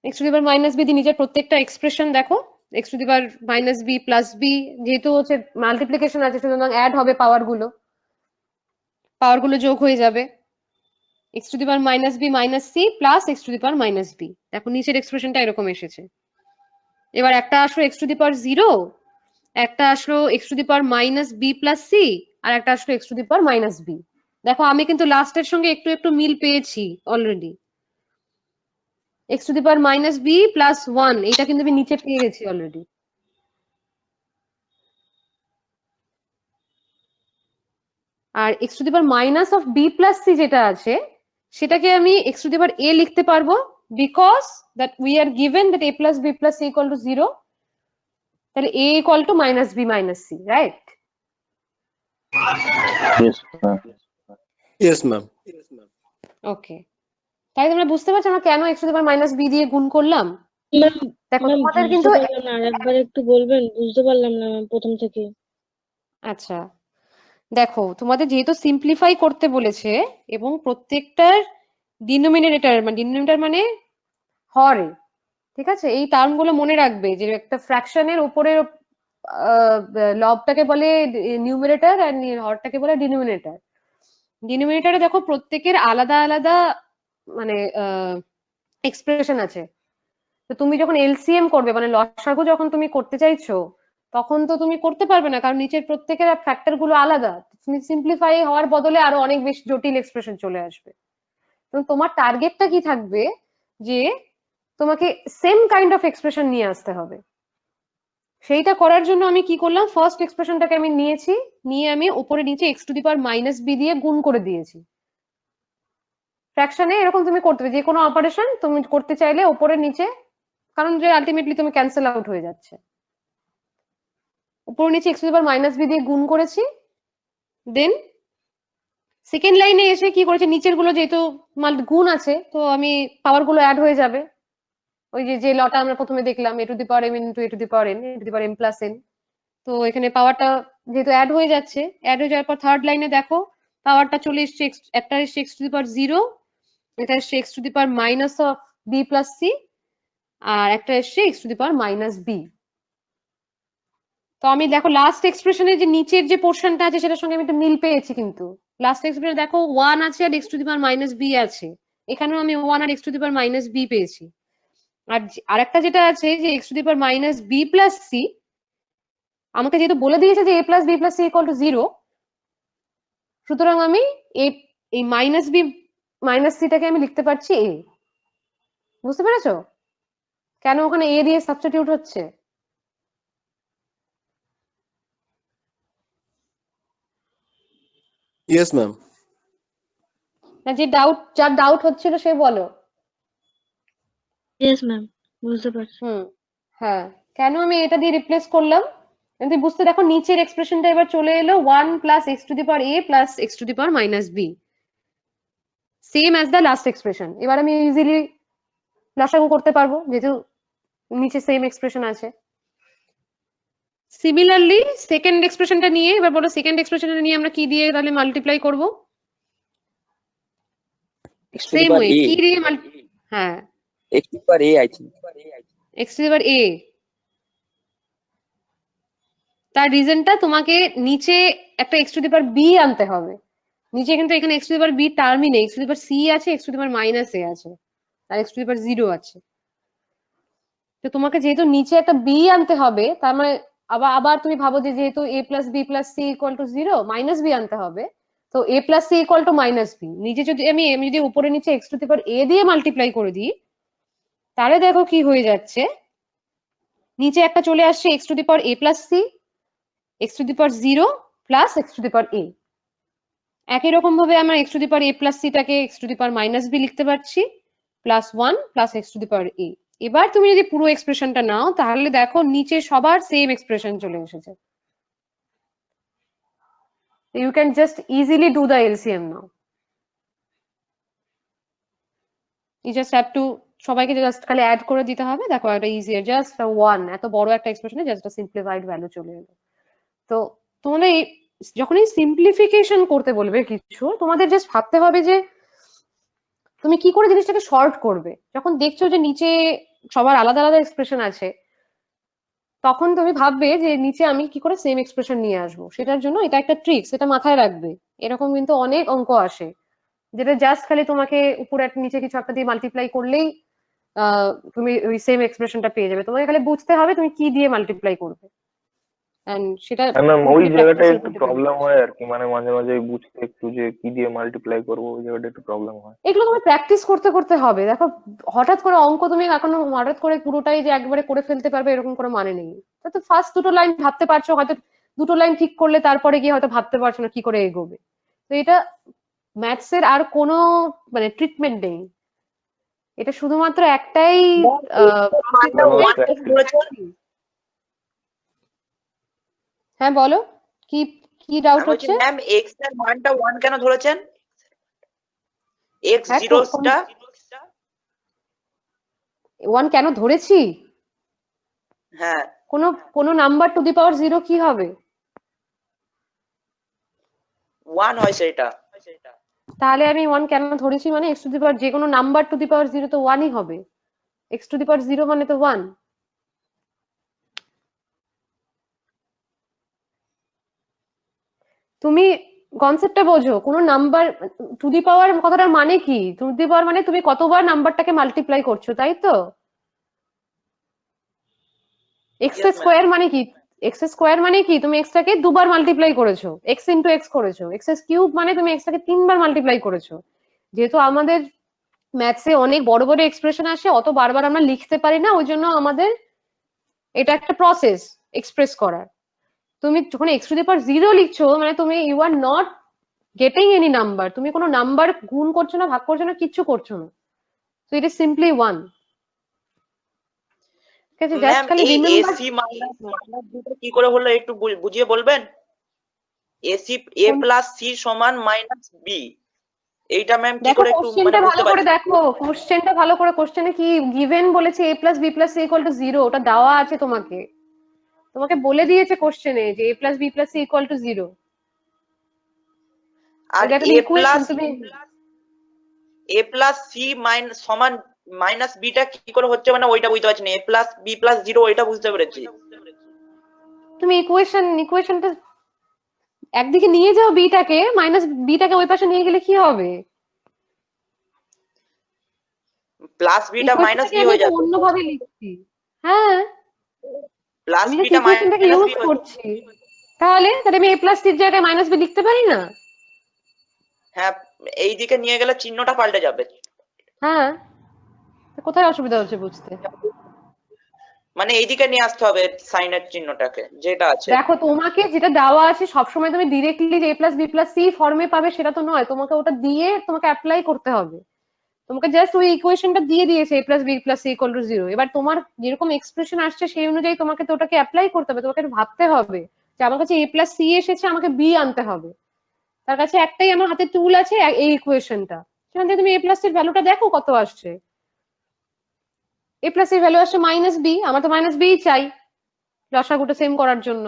X to the power minus b দিয়ে নিচের প্রত্যেকটা এক্সপ্রেশন দেখো, x to the power minus b plus b, যেহেতু হচ্ছে মাল্টিপ্লিকেশন আছে সুতরাং অ্যাড হবে পাওয়ার গুলো যোগ হয়ে যাবে। X to the power minus b minus c plus x to the power minus b. দেখো, নিচের এক্সপ্রেশনটা এরকম এসেছে। এবার একটা আসলো এক্স টু দি পাওয়ার 0, একটা আসলো x to the power minus b plus c, আর একটা আসলো x to the power minus b. দেখো, আমি কিন্তু লাস্টের সঙ্গে একটু একটু মিল পেয়েছি already. X to the power minus b plus 1, এটা কিন্তু আমি নিচে পেয়ে গেছি অলরেডি। আর x to the power minus of b plus c যেটা আছে, সেটাকে আমি x to the power a লিখতে পারবো, because that we are given that a plus b plus c equal to 0, তাহলে a equal to minus b minus c, right? Yes ma'am. Okay, তাই তোমরা বুঝতে পারছো আমরা কেন x to the power minus b দিয়ে গুণ করলাম? ম্যাম দেখো, ম্যাম তোমাদের বুঝতে কিন্তু পারলাম না, আরেকবার একটু বলবেন, বুঝতে পারলাম না ম্যাম প্রথম থেকে। আচ্ছা, দেখো, তোমাদের যেহেতু সিম্পলিফাই করতে বলেছে এবং প্রত্যেকটার ডিনোমিনেটর মানে হরে, ঠিক আছে, এই টার্ম গুলো মনে রাখবে যে একটা ফ্র্যাকশনের উপরে লবটাকে বলে নিউমারেটর আর হরটাকে বলে ডিনোমিনেটর। ডিনোমিনেটরে দেখো প্রত্যেকের আলাদা আলাদা মানে এক্সপ্রেশন আছে। তো তুমি যখন এলসিএম করবে, মানে লসাগু যখন তুমি করতে চাইছো, তখন তো তুমি করতে পারবে না, কারণ নিচের প্রত্যেকের ফ্যাক্টর গুলো আলাদা। তুমি সিম্পলিফাই হওয়ার বদলে আরো অনেক বেশি জটিল এক্সপ্রেশন চলে আসবে। তো তোমার টার্গেটটা কি থাকবে, যে তোমাকে সেম কাইন্ড অফ এক্সপ্রেশন নিয়ে আসতে হবে। সেইটা করার জন্য আমি কি করলাম, ফার্স্ট এক্সপ্রেশনটাকে আমি নিয়েছি, নিয়ে আমি উপরে নিচে x to the power minus b দিয়ে গুণ করে দিয়েছি। ফ্র্যাকশনে এরকম তুমি করতে পারবে, যে কোনো অপারেশন তুমি করতে চাইলে উপরে নিচে, কারণ যে আলটিমেটলি তুমি ক্যান্সেল আউট হয়ে যাচ্ছে। উপরে নিচে x to the power minus b দিয়ে গুণ করেছি। দেন সেকেন্ড লাইনে এসে কি করেছে, নিচের গুলো যেহেতু গুণ আছে তো আমি পাওয়ার গুলো অ্যাড হয়ে যাবে। ওই যে লটা আমরা প্রথমে দেখলাম, a to the power m into a to the power n, a to the power m plus n. তো এখানে পাওয়ারটা যেহেতু অ্যাড হয়ে যাচ্ছে, অ্যাড হয়ে যাওয়ার পর থার্ড লাইনে দেখো পাওয়ারটা চলে এসছে, একটা এসছে এক্স টু দি পাওয়ার 0, এটা এসছে x to the power minus of b plus c, আর একটা এসছে x to the power minus b. তো আমি দেখো লাস্ট এক্সপ্রেশনে যে নিচের যে পোর্শনটা আছে সেটার সঙ্গে আমি একটা মিল পেয়েছি, কিন্তু লাস্ট এক্সপ্রেশনে দেখো 1 আছে আর x to the power minus b আছে, এখানেও আমি 1 আর x to the power minus b পেয়েছি। আর আরেকটা যেটা আছে যে x to the power minus b plus c, আমাকে যেহেতু বলে দিয়েছে যে a plus b plus c equal to 0, সুতরাং আমি এই মাইনাস বি মাইনাস সিটাকে আমি লিখতে পারছি এ। বুঝতে পেরেছো কেন ওখানে এ দিয়ে সাবস্টিটিউট হচ্ছে? Yes ma'am. না, যার ডাউট হচ্ছিল সে বলো। ইয়েস ম্যাম, বুঝতে পারছি। হ্যাঁ, কেন আমি এটা দিয়ে রিপ্লেস করলাম তুমি বুঝতে দেখো, নিচের এক্সপ্রেশনটা এবার চলে এলো 1 plus x to the power a plus x to the power minus b, same as the last expression. এবার আমি ইজিলি লসাগু করতে পারবো যেহেতু নিচে সেম এক্সপ্রেশন আছে। সিমিলারলি সেকেন্ড এক্সপ্রেশনটা নিয়ে এবার বলো, সেকেন্ড এক্সপ্রেশনটা নিয়ে আমরা কি দিয়ে তাহলে মাল্টিপ্লাই করব? সেম ওয়ে, কি দিয়ে হ্যাঁ, x to the power a, I think x to the power a. তার রিজনটা তোমাকে নিচে একটা x to the power b আনতে হবে। নিচে কিন্তু এখানে x to the power b টার্মই নেই, x to the power c আছে, x to the power minus a আছে, আর এক্স টু দি পাওয়ার 0 আছে। তো তোমাকে যেহেতু নিচে একটা বি আনতে হবে, তার মানে আবার তুমি ভাবো যে যেহেতু a plus b plus c equal to 0, minus b আনতে হবে, তো a plus c equal to minus b. নিচে যদি আমি যদি উপরে নিচে এক্স টু দি পাওয়ার এ দিয়ে মাল্টিপ্লাই করে দিই, তাহলে দেখো কি হয়ে যাচ্ছে, নিচে একটা চলে আসছে x to the power a plus c, x to the power 0 plus x to the power a. একই রকম ভাবে আমরা x to the power a plus সিটাকে x to the power minus b লিখতে পারছি, plus 1 plus x to the power a. এবার তুমি যদি পুরো এক্সপ্রেশনটা নাও তাহলে দেখো নিচে সবার সেম এক্সপ্রেশন চলে এসেছে। You can just easily do the LCM now. You just have to সবাইকে জাস্ট খালি অ্যাড করে দিতে হবে। দেখো এটা ইজিয়ার, জাস্ট 1 এত বড় একটা এক্সপ্রেশনে জাস্ট সিম্পলিফাইড ভ্যালু চলে এলো। তো তোমাদের যখনই সিম্পলিফিকেশন করতে বলবে কিছু, তোমাদের জাস্ট ভাবতে হবে যে তুমি কি করে জিনিসটাকে শর্ট করবে। যখন দেখছো যে নিচে সবার আলাদা আলাদা এক্সপ্রেশন আছে, তখন তুমি ভাববে যে নিচে আমি কি করে সেম এক্সপ্রেশন নিয়ে আসবো। সেটার জন্য এটা একটা ট্রিক্স, এটা মাথায় রাখবে। এরকম কিন্তু অনেক অঙ্ক আসে যেটা জাস্ট খালি তোমাকে উপরে একটা নিচে কিছু একটা দিয়ে মাল্টিপ্লাই করলেই তুমি ওই সেম এক্সপ্রেশনটা পেয়ে যাবে। তোমাকে খালি বুঝতে হবে তুমি কি দিয়ে মাল্টিপ্লাই করবে। এন্ড সেটা ম্যাম ওই জায়গাটায় একটু প্রবলেম হয় আর কি, মানে মাঝে মাঝে বুঝতে একটু যে কি দিয়ে মাল্টিপ্লাই করবো, ওই জায়গাটা একটু প্রবলেম হয়। এগুলো তুমি প্র্যাকটিস করতে করতে হবে। দেখো হঠাৎ করে অঙ্ক তুমি এখন হঠাৎ করে পুরোটাই যে একবারে করে ফেলতে পারবে এরকম কোনো মানে নেই। তো ফার্স্ট দুটো লাইন ভাবতে পারছো, হয়তো দুটো লাইন ঠিক করলে তারপরে গিয়ে হয়তো ভাবতে পারছো না কি করে এগোবে। তো এটা ম্যাথস এর আর কোনো মানে ট্রিটমেন্ট নেই, এটা শুধুমাত্র একটাই হ্যাঁ বলো কি কি ডাউট হচ্ছে? ম্যাম x এর মানটা 1 কেন ধরেছেন? x 0 টা 1 কেন ধরেছি? হ্যাঁ, কোন নাম্বার টু দি পাওয়ার 0 কি হবে? 1 হয় সেটা। তাহলে আমি 1 কেন ধরেছি মানে x টু দি পাওয়ার যে কোনো নাম্বার টু দি পাওয়ার 0 তো 1ই হবে। x টু দি পাওয়ার 0 মানে তো 1। তুমি কনসেপ্টটা বোঝো, কোনো নাম্বার টু দি পাওয়ার কথাটার মানে কি? টু দি পাওয়ার মানে তুমি কতবার নাম্বারটাকে মাল্টিপ্লাই করছো, তাই তো? এক্স স্কোয়ার মানে কি? এক্স স্কোয়ার মানে কি তুমি এক্স টাকে দুবার মাল্টিপ্লাই করেছো, এক্স ইন্টু এক্স করেছো। এক্স কিউব মানে তুমি এক্স টাকে 3বার মাল্টিপ্লাই করেছো। যেহেতু আমাদের ম্যাথসে অনেক বড় বড় এক্সপ্রেশন আসে, অত বারবার আমরা লিখতে পারি না, ওই জন্য আমাদের এটা একটা প্রসেস, এক্সপ্রেস করার। তুমি যখন x টু দি পাওয়ার 0 লিখছো মানে তুমি you are not getting any number, তুমি কোনো নাম্বার গুণ করছো না, ভাগ করছো না, কিচ্ছু করছো না। So it is simply 1। ঠিক আছে, জাস্ট ম্যাম খালি এই remember. AC minus minus beta কি করে হলো একটু বুঝিয়ে বলবেন? এসি এ প্লাস সি সমান মাইনাস বি, এইটা ম্যাম কি দেখো করে একটু কোশ্চেনটা বুঝতে ভালো করে পারছি? দেখো, কোশ্চেনটা ভালো করে, কোশ্চেনে কি গিভেন বলেছে a plus b plus c equal to 0, ওটা দেওয়া আছে তোমাকে, তোমাকে বলে দিয়েছে কোশ্চেনে যে a plus b plus c equal to 0। আর এটা একটা এ ইকুয়েশন, প্লাস তুমি সি সমান মাইনাস বিটা কি করে হচ্ছে মানে ওইটা বুঝতে পারছি না। এ প্লাস বি প্লাস 0 ওইটা বুঝতে পেরেছি। তুমি ইকুয়েশনটা একদিকে নিয়ে যাও, বিটাকে মাইনাস বিটাকে ওই পাশে নিয়ে গেলে কি হবে? প্লাস বিটা মাইনাস ইকুয়েশনটাকে বি আমি হয়ে তো যাবে। অন্যভাবে লিখছি। হ্যাঁ, প্লাস আমি জাস্ট বিটা ইকুয়েশনটাকে মাইনাস ইউজ বি করছি। তাহলে আমি a প্লাস সির জায়গায় মাইনাস বি লিখতে পারি না? হ্যাঁ, এই দিকে নিয়ে গেলে চিহ্নটা পাল্টে যাবে। হ্যাঁ, তো কোথায় অসুবিধা হচ্ছে বুঝতে? মানে এইদিকে নিয়ে আসতে হবে সাইনের চিহ্নটাকে যেটা আছে। দেখো তোমাকে যেটা দেওয়া আছে সবসময় তুমি ডিরেক্টলি যে a plus b plus c ফর্মে পাবে সেটা তো নয়, তোমাকে ওটা দিয়ে তোমাকে অ্যাপ্লাই করতে হবে। তোমাকে জাস্ট ওই ইকুয়েশনটা দিয়ে দিয়েছে a plus b plus c equal to 0। এবার তোমার যেরকম এক্সপ্রেশন আসছে সেই অনুযায়ী তোমাকে তো ওটাকে অ্যাপ্লাই করতে হবে, তোমাকে একটু ভাবতে হবে যে আমার কাছে a প্লাস সি এসেছে, আমাকে বি আনতে হবে। তার কাছে একটাই আমার হাতে টুল আছে, এই ইকুয়েশনটা, সেখান থেকে তুমি a প্লাস এর ভ্যালুটা দেখো কত আসছে। a প্লাস এর ভ্যালু আসছে মাইনাস বি, আমার তো মাইনাস বি চাই লসাগুটা সেম করার জন্য।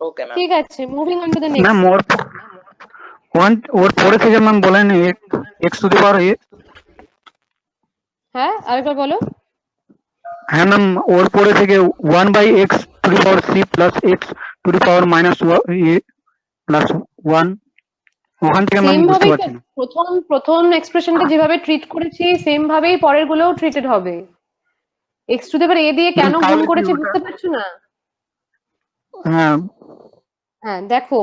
Okay ma'am. ঠিক আছে, moving on to the ma'am next. ওর পরে থেকে ম্যাম বলেন এক্স টু দি পাওয়ার হ্যাঁ, আরেকবার বলো। হ্যাঁ ম্যাম, ওর পরে থেকে 1/x to the power c plus x to the power minus plus 1, ওখান থেকে ম্যাম সেম বুঝতে ভাবেই পারছি না। প্রথম এক্সপ্রেশনটা যেভাবে ট্রিট করেছি সেম ভাবেই পরের গুলোও ট্রিটেড হবে। এক্স টু দি পাওয়ার এ দিয়ে কেন গুণ তাহলে কি করেছি ওটা? বুঝতে পারছো না? হ্যাঁ, হ্যাঁ দেখো,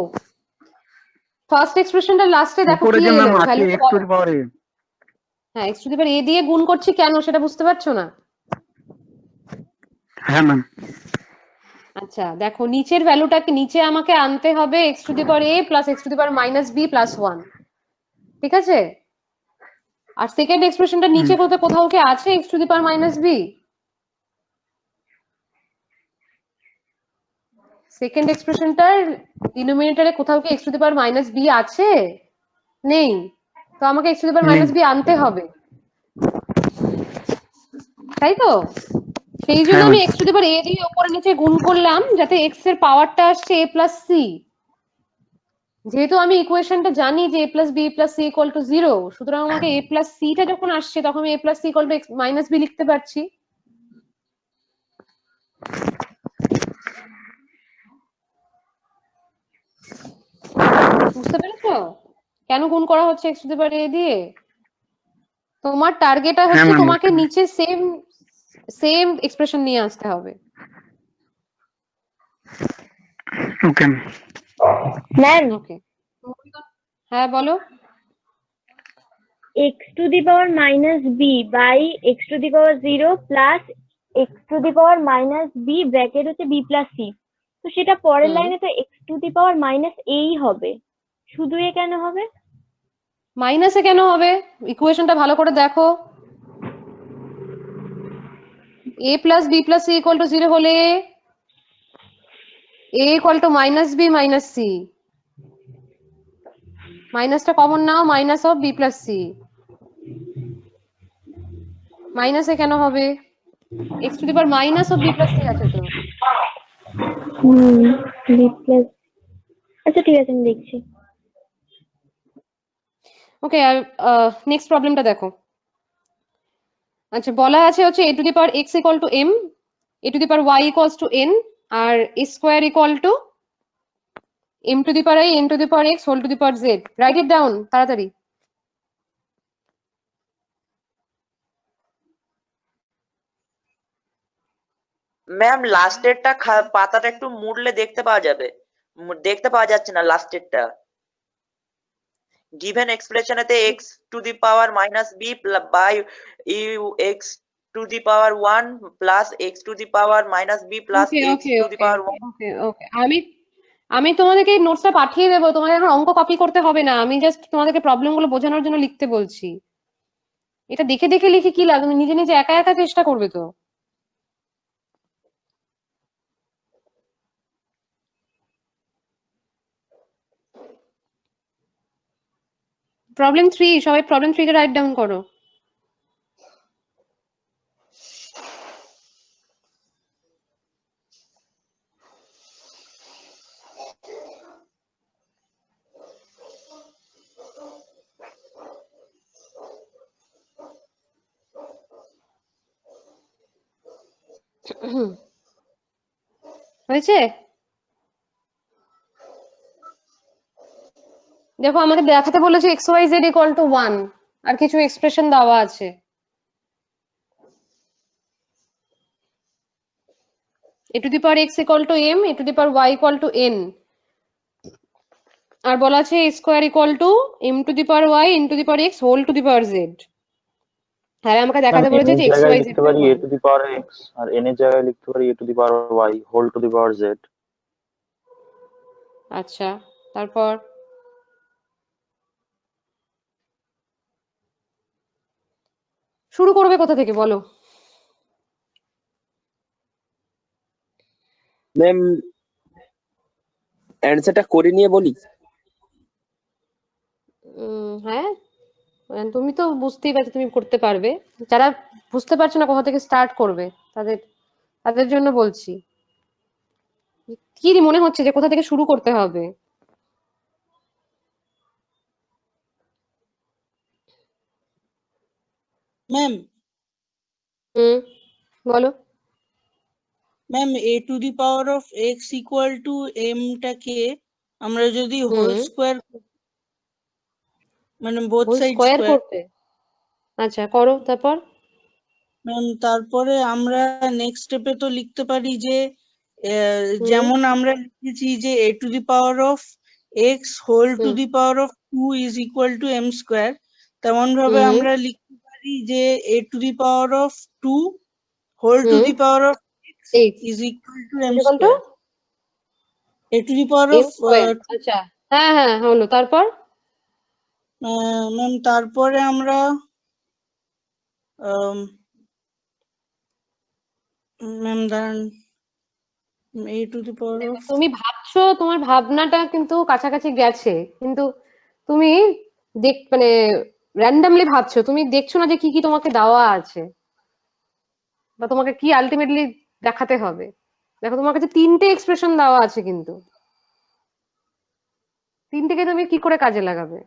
ফার্স্ট এক্সপ্রেশনটা লাস্টে দেখো উপরে কি যে ম্যাম এলো আছে ভ্যালু। এক্স টু দি পাওয়ার হ্যাঁ, এক্স টু দি পাওয়ার এ দিয়ে গুণ করছি কেন সেটা বুঝতে পারছো না? হ্যাঁ ম্যাম। আচ্ছা দেখো, নিচের ভ্যালুটাকে নিচে আমাকে আনতে হবে x to the power a plus x to the power minus b plus 1। ঠিক আছে, আর সেকেন্ড এক্সপ্রেশনটা নিচে কোথাও কি আছে x to the power minus b? Second এক্সপ্রেশনটার ডিনোমিনেটরে কোথাও কি x to the power minus b আছে? নেই, তো আমাকে x to the power minus b আনতে হবে, তাই তো? সেই জন্য আমি এক্স টু দি পাওয়ার এ দিয়ে উপরে নিচে গুণ করলাম যাতে এক্স এর পাওয়ারটা আসছে এ প্লাস সি। যেহেতু আমি ইকুয়েশনটা জানি যে a plus b plus c equal to 0, সুতরাং আমাকে a প্লাস সিটা যখন আসছে তখন আমি a plus c equal to x minus b লিখতে পারছি। বুঝতে পেরেছো কেন গুণ করা হচ্ছে এক্স টু দি পাওয়ার এ দিয়ে? তোমার টার্গেট হচ্ছে তোমাকে নিচে সেম এক্সপ্রেশন নিয়ে আসতে হবে। ওকে ম্যাম, ওকে, হ্যাঁ বলো। X to the power minus b by x to the power 0 plus x to the power minus b bracket হচ্ছে বি প্লাস সি, তো সেটা পরের লাইনে তো x to the power minus এই হবে, শুধু এ কেন হবে? মাইনাসে কেন হবে? ইকুয়েশনটা ভালো করে দেখো। a plus b plus c equal to 0 হলে a equal to minus b minus c, মাইনাসটা কমন নাও, minus of b plus c. মাইনাসে কেন হবে? X to the power minus of b plus c আছে তো। বি প্লাস, আচ্ছা ঠিক আছে আমি দেখছি। ওকে, আর নেক্সট প্রবলেমটা দেখো। আচ্ছা, বলা আছে হচ্ছে a to the power x equal to m, a to the power y equals to n, আর a square equal to m to the power i n to the power x whole to the power z। Write it down তাড়াতাড়ি। ম্যাম লাস্টেরটা পাতাটা একটু মুড়লে দেখতে পাওয়া যাবে, দেখতে পাওয়া যাচ্ছে না লাস্টেরটা। given expression এতে x to the power minus b by u x to the power 1 plus x to the power minus b plus okay x okay to the okay power 1. ওকে ওকে আমি তোমাদেরকে এই নোটসটা পাঠিয়ে দেবো, তোমাদের এখন অঙ্ক কপি করতে হবে না, আমি জাস্ট তোমাদেরকে প্রবলেম গুলো বোঝানোর জন্য লিখতে বলছি। এটা দেখে দেখে লিখে কি লাভ, তুমি নিজে নিজে একা একা চেষ্টা করবে তো। প্রবলেম 3, সবাই প্রবলেম 3 কে রাইট ডাউন করো। হয়েছে? দেখো আমাদের দেখাতে বলেছে x y z equal to 1, আর কিছু এক্সপ্রেশন দেওয়া আছে। a to the power x equal to m, a to the power y equal to n, আর বলা আছে a square equal to m to the power y into the power x whole to the power z। তাহলে আমাকে দেখাতে n বলেছে এর যে x জায়গায় y z লিখতে পারি a to the power x R n এর জায়গায় লিখতে পারি a to the power y whole to the power z। আচ্ছা, তারপর শুরু করবে কোথা থেকে বলো? ম্যাম অ্যান্সারটা করে নিয়ে বলি। হ্যাঁ, তুমি তো বুঝতেই পারছো, তুমি করতে পারবে। যারা বুঝতে পারছো না কোথা থেকে স্টার্ট করবে তাদের জন্য বলছি। কি মনে হচ্ছে যে কোথা থেকে শুরু করতে হবে? ম্যাম বলো। Ma'am a to the power of x equal to m টাকে আমরা যদি হোল স্কোয়ার মানে both whole side square square, করতে, আচ্ছা করো। তারপর ম্যাম তারপরে আমরা নেক্সট স্টেপে তো লিখতে পারি যে যেমন আমরা লিখেছি যে a to the power of x whole to the power of 2 is equal to m square, তেমন ভাবে আমরা লিখতে পারি যে a to the power of 2 whole to the power of x is equal to m square, a to the power of আচ্ছা হ্যাঁ হ্যাঁ হলো। তারপর ম্যাম তারপরে আমরা ম্যাম দাঁড়ান, a to the power of তুমি ভাবছো, তোমার ভাবনাটা কিন্তু কাছাকাছি গেছে, কিন্তু তুমি মানে র্যান্ডামলি ভাবছো, তুমি দেখছো না যে কি কি তোমাকে দেওয়া আছে বা তোমাকে কি আলটিমেটলি দেখাতে হবে। দেখো তোমার কাছে 3টে এক্সপ্রেশন দেওয়া আছে, কিন্তু 3টেকে তুমি কি করে কাজে লাগাবে?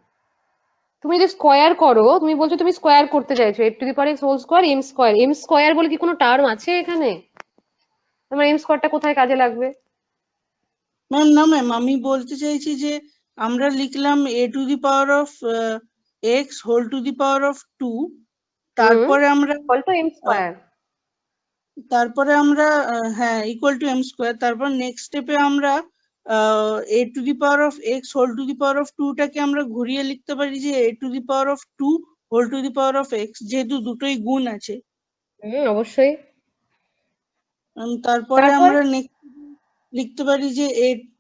তুমি যদি স্কোয়ার করো, তুমি বলছো তুমি স্কোয়ার করতে চাইছো a to the power x whole square m square বলে কি কোনো টার্ম আছে এখানে? তোমার m স্কোয়ারটা কোথায় কাজে লাগবে? ম্যাম না ম্যাম, আমি বলতে চাইছি যে আমরা লিখলাম a to the power of x whole to the power of 2, তারপরে আমরা হ্যাঁ ইকুয়াল টু m স্কোয়ার, তারপর নেক্সট স্টেপে আমরা a to the power of x whole to the power of 2 টাকে আমরা ঘুরিয়ে লিখতে পারি যে a to the power of 2 whole to the power of x, যেহেতু দুটোই গুণ আছে। অবশ্যই। তারপরে আমরা নেক্সট লিখতে পারি যে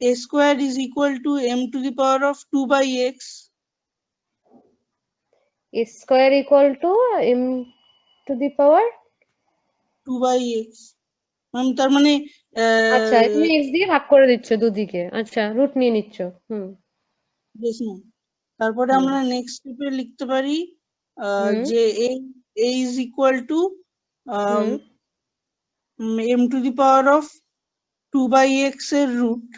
a square is equal to m to the power of 2 by x, a square equal to m to the power 2 by x। Ma'am তার মানে আচ্ছা তুমি x দিয়ে ভাগ করে দিচ্ছ দুদিকে, আচ্ছা রুট নিয়ে নিচ্ছ। yes ma'am. তারপরে আমরা নেক্সট স্টেপে লিখতে পারি যে a is equal to m to the power of 2 by x এর রুট।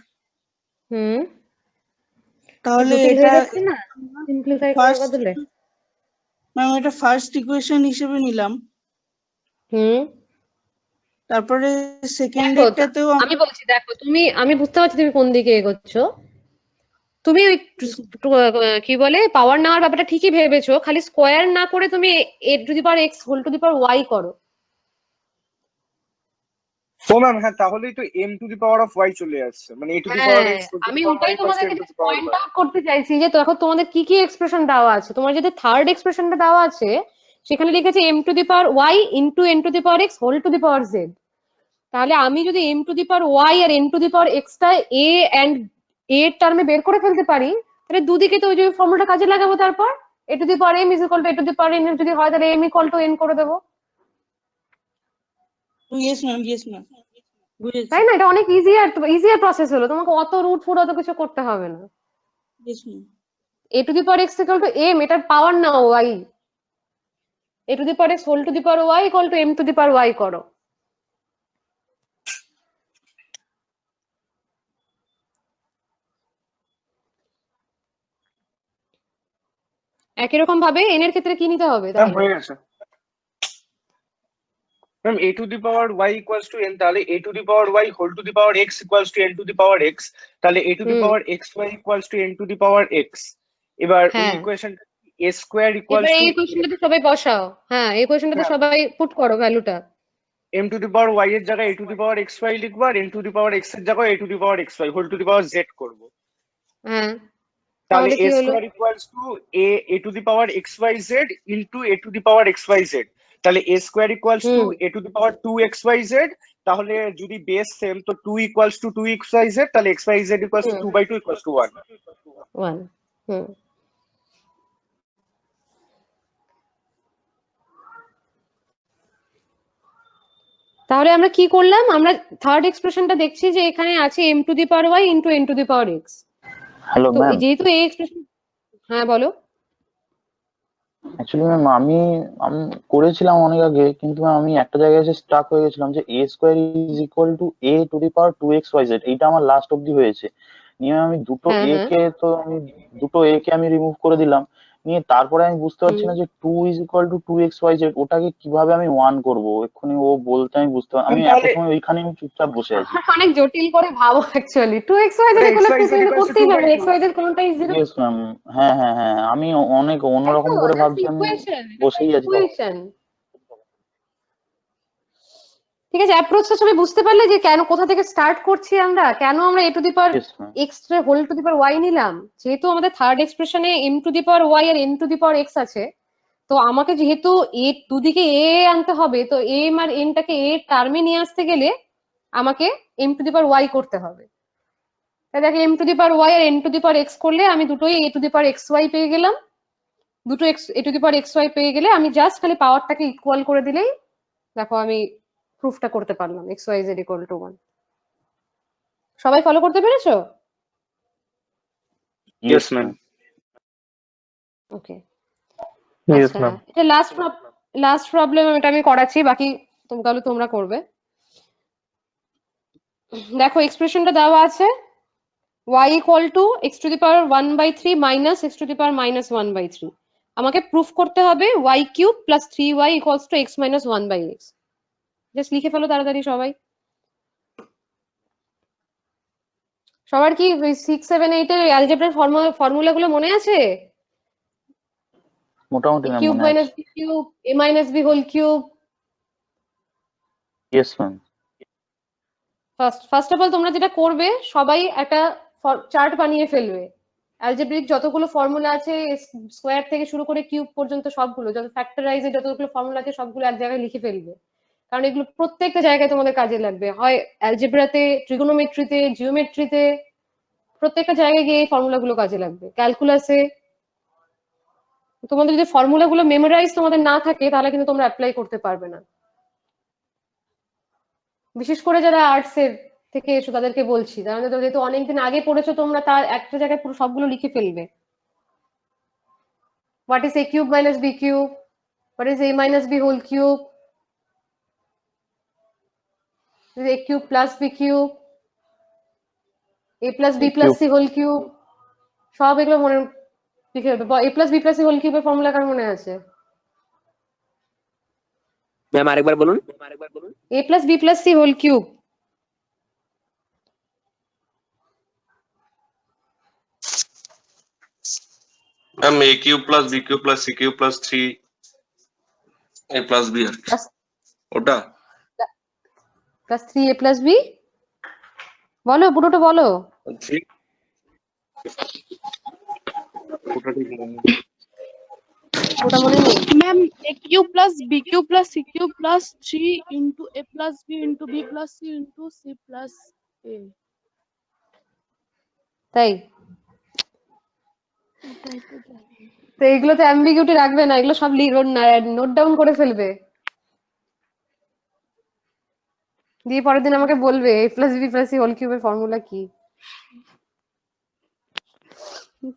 তাহলে এটা ম্যাম এটা ফার্স্ট ইকুয়েশন হিসেবে নিলাম। তারপরে সেকেন্ড এটাতেও আমি বলছি, দেখো আমি বুঝতে পারছি তুমি কোন দিকে এগোচ্ছ। তুমি কি বলে পাওয়ার নেওয়ার ব্যাপারটা ঠিকই ভেবেছো, খালি স্কোয়ার না করে তুমি a to the power x whole to the power y করো। তো ম্যাম হ্যাঁ, তাহলেই তো m to the power of y চলে আসছে, মানে a to the power x আমি ওটাই তোমাদেরকে পয়েন্ট আউট করতে চাইছি যে দেখো তোমাদের কি কি এক্সপ্রেশন দেওয়া আছে। তোমার যদি থার্ড এক্সপ্রেশনটা দেওয়া আছে সেখানে লিখেছে m to the power y into n to the power x whole to the power z। তাহলে আমি যদি m to the power y আর n to the power x টা a এন্ড a এর টার্মে বের করে ফেলতে পারি, তাহলে দুদিকে তো ওই যে ফর্মুলাটা কাজে লাগাবো। তারপর a to the power m is equal to a to the power n যদি হয় তাহলে m ইকুয়াল টু n করে দেবো। ইয়েস ম্যাম বুঝেছি। তাই না? এটা অনেক ইজিয়ার প্রসেস হলো, তোমাকে অত রুট ফুট অত কিছু করতে হবে না। Yes ma'am. a to the power x equal to m, এটার পাওয়ার না y। a to the power x whole to the power y equal to m to the power y করো। একই রকম ভাবে n এর ক্ষেত্রে কি নিতে হবে ম্যাম তাহলে? হয়ে গেছে ma'am. a to the power y equals to n, তাহলে a to the power y whole to the power x equals to n to the power x, তাহলে a to the power xy equals to n to the power x। এবার এই হ্যাঁ, ইকুয়েশনটা a স্কয়ার এবার ইকুয়ালস টু এই কোশ্চেনটাতে সবাই বসাও। হ্যাঁ, এই কোশ্চেনটাতে সবাই পুট করো ভ্যালুটা। m to the power y এর জায়গায় a to the power xy লিখবো, আর n to the power x এর জায়গায় a to the power xy whole to the power z করব। হ্যাঁ, তাহলে তাহলে a কি হলো? Square equals to a to the power xyz into a to the power xyz। তাহলে a square equals to a to the power 2xyz। তাহলে যদি বেস সেম তো 2 ইকুয়ালস টু 2xyz, তাহলে xyz equals to 2/2 equals to 1। 1 হুম। তাহলে আমরা কি করলাম? আমরা থার্ড এক্সপ্রেশনটা দেখছি যে এখানে আছে m to the power y into n to the power x। Hello তো ম্যাম, যেহেতু এই এক্সপ্রেশন, হ্যাঁ বলো। অ্যাকচুয়ালি ম্যাম আমি আমি করেছিলাম অনেক আগে, কিন্তু ম্যাম আমি একটা জায়গায় এসে স্টাক হয়ে গেছিলাম যে a square is equal to a to the power 2xyz। এইটা আমার লাস্ট অব্দি হয়েছে। নিয়ে আমি দুটো হ্যাঁ a হ্যাঁ কে আমি রিমুভ করে দিলাম। নিয়ে তারপরে আমি বুঝতে পারছি না যে 2 ইজ ইকুয়াল টু 2xyz ওটাকে কিভাবে আমি 1 করবো। এক্ষুনি ও বলতে আমি বুঝতে আমি এত তাহলে সময় ওইখানে আমি চুপচাপ বসে আছি। অনেক জটিল করে ভাবো অ্যাকচুয়ালি। 2xyz এগুলো প্রিপেয়ার করতেই হবে, xyz কোনটাই 0। ইয়েস ম্যাম, হ্যাঁ আমি অনেক অন্যরকম করে ভাবছি, আমি বসেই আছি তখন। ইকুয়েশন ঠিক আছে, অ্যাপ্রোচটা সবাই বুঝতে পারলে যে কেন, কোথা থেকে স্টার্ট করছি আমরা, কেন আমরা a to the power yes ma'am, x whole to the power y নিলাম। যেহেতু আমাদের থার্ড এক্সপ্রেশনে m to the power y আর n to the power x আছে, তো আমাকে যেহেতু দুদিকে a আনতে হবে, তো m আর n টাকে a টার্মে নিয়ে আসতে গেলে আমাকে m to the power y করতে হবে। তাই দেখো m to the power y আর n to the power x করলে আমি দুটোই a to the power xy পেয়ে গেলাম। দুটো a to the power xy পেয়ে গেলে আমি জাস্ট খালি পাওয়ারটাকে ইকুয়াল করে দিলেই দেখো আমি প্রুফটা করতে পারলাম xyz ইকুয়াল টু 1। সবাই ফলো করতে পেরেছো? Yes ma'am. ওকে, ইয়েস আচ্ছা ম্যাম। এটা লাস্ট প্রবলেম, এটা আমি করাচ্ছি, বাকি তোমরা করবে। দেখো এক্সপ্রেশনটা দেওয়া আছে y equal two x to the power 1/3 minus x to the power minus 1/3। আমাকে প্রুফ করতে হবে y cube plus 3y equals to x minus 1/x। Just লিখে ফেলো তাড়াতাড়ি সবাই। সবার কি 6, 7, 8 এর অ্যালজেব্রার ফর্মুলা গুলো মনে আছে? মোটামুটি ম্যাম কিউব মনে মাইনাস আছে। B cube, a minus b whole cube. Yes ma'am. First of all তোমরা যেটা করবে, সবাই একটা চার্ট বানিয়ে ফেলবে। অ্যালজেব্রিক যতগুলো ফর্মুলা আছে, স্কোয়ার থেকে শুরু করে কিউব পর্যন্ত সবগুলো, যত ফ্যাক্টরাইজের যতগুলো ফর্মুলা আছে সবগুলো এক জায়গায় লিখে ফেলবে। কারণ এগুলো প্রত্যেকটা জায়গায় তোমাদের কাজে লাগবে, হয় অ্যালজেব্রাতে, ট্রিগোনোমেট্রিতে, জিওমেট্রিতে, প্রত্যেকটা জায়গায় গিয়ে এই ফর্মুলা গুলো কাজে লাগবে। ক্যালকুলাসে তোমাদের যদি ফর্মুলা গুলো মেমোরাইজ তোমাদের না থাকে তাহলে কিন্তু তোমরা অ্যাপ্লাই করতে পারবে না। বিশেষ করে যারা আর্টস এর থেকে এসো তাদেরকে বলছি, তারা যেহেতু অনেকদিন আগে পড়েছো তোমরা, তার একটা জায়গায় পুরো সবগুলো লিখে ফেলবে। What is a cube minus b cube, what is a minus b whole cube, a cube plus b cube, a plus b plus c whole cube, সব এগুলো মনে লিখে ফেলবে। a plus b plus c whole কিউবের ফর্মুলা কার মনে আছে? ম্যাম আরেকবার বলুন। a plus b plus c whole cube. Ma'am a cube plus b cube plus c cube plus 3a plus b আর কি, ওটা প্লাস 3a প্লাস বি, বলো পুরোটা বলো। ওটা ঠিক ওটা মনে নেই? Ma'am a cube plus b cube plus c cube plus 3 into a plus b into b plus c into c plus a. তাই? এটাই তো জানি। তো এগুলো তো অ্যাম্বিগুইটি রাখবে না, এগুলো সব নোট ডাউন করে ফেলবে, দিয়ে পরের দিন আমাকে বলবে a plus b plus c whole কিউবের ফর্মুলা কি।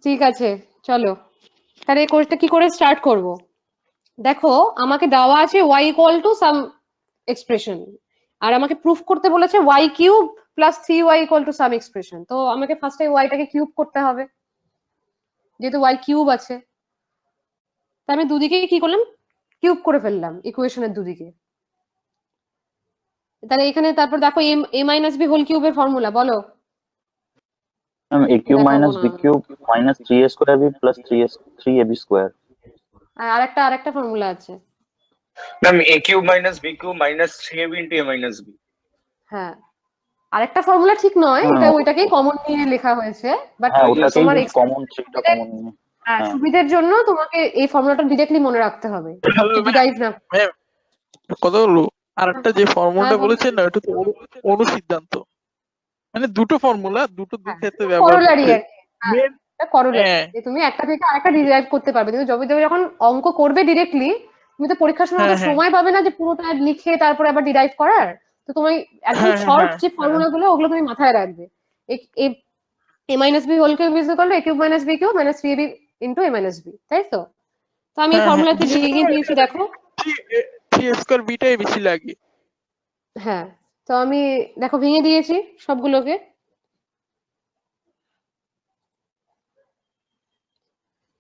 ঠিক আছে, চলো তাহলে এই কোর্সটা কি করে স্টার্ট করব। দেখো আমাকে দেওয়া আছে y equal to some expression, আর আমাকে প্রুফ করতে বলেছে y cube plus 3y equal to some expression. তো আমাকে ফার্স্টে ওয়াইটাকে কিউব করতে হবে, যেহেতু y কিউব আছে। তা আমি দুদিকে কি করলাম, কিউব করে ফেললাম ইকুয়েশনের দুদিকে। তাহলে এখানে তারপর দেখো a মাইনাস বি হোল কিউবের ফর্মুলা বলো। ম্যাম a কিউব দেখাবো মাইনাস না b cube minus 3a square b plus 3ab square. আর আরেকটা ফর্মুলা আছে। Ma'am a cube minus b cube minus 3ab into a minus b। হ্যাঁ, আরেকটা ফর্মুলা ঠিক নয়, এটা ওইটাকেই কমন নিয়ে লেখা হয়েছে, বাট হ্যাঁ ওটাকেই তোমার কমন, সেটা কমন নিয়ে। হ্যাঁ সুবিধার জন্য তোমাকে এই ফর্মুলাটা ডিরেক্টলি মনে রাখতে হবে, ডিরাইভ না। কথা হলো আরেকটা যে ফর্মুলাটা হ্যাঁ, বলেছেন না, এটা তো অনুসিদ্ধান্ত, মানে দুটো ফর্মুলা দুটো দিক ক্ষেত্রে ব্যবহার করোলারি করতে। আর কি। হ্যাঁ, এটা করোলারি, যে তুমি একটা থেকে আরেকটা ডিরাইভ করতে পারবে, কিন্তু যখন অঙ্ক করবে ডিরেক্টলি, তুমি তো পরীক্ষার সময় অত সময় পাবে না যে পুরোটা লিখে তারপরে আবার ডিরাইভ করার। তো তুমি একদম শর্ট যে ফর্মুলা গুলো ওগুলো তুমি মাথায় রাখবে। a minus b whole cube is equal to a cube minus b cube minus 3ab into a minus b, তাই তো? তো আমি এই ফর্মুলাতে ভেঙে দিয়েছি, দেখো 3a স্কয়ার বিটাই বেশি লাগে। হ্যাঁ, তো আমি দেখো ভেঙে দিয়েছি সবগুলোকে।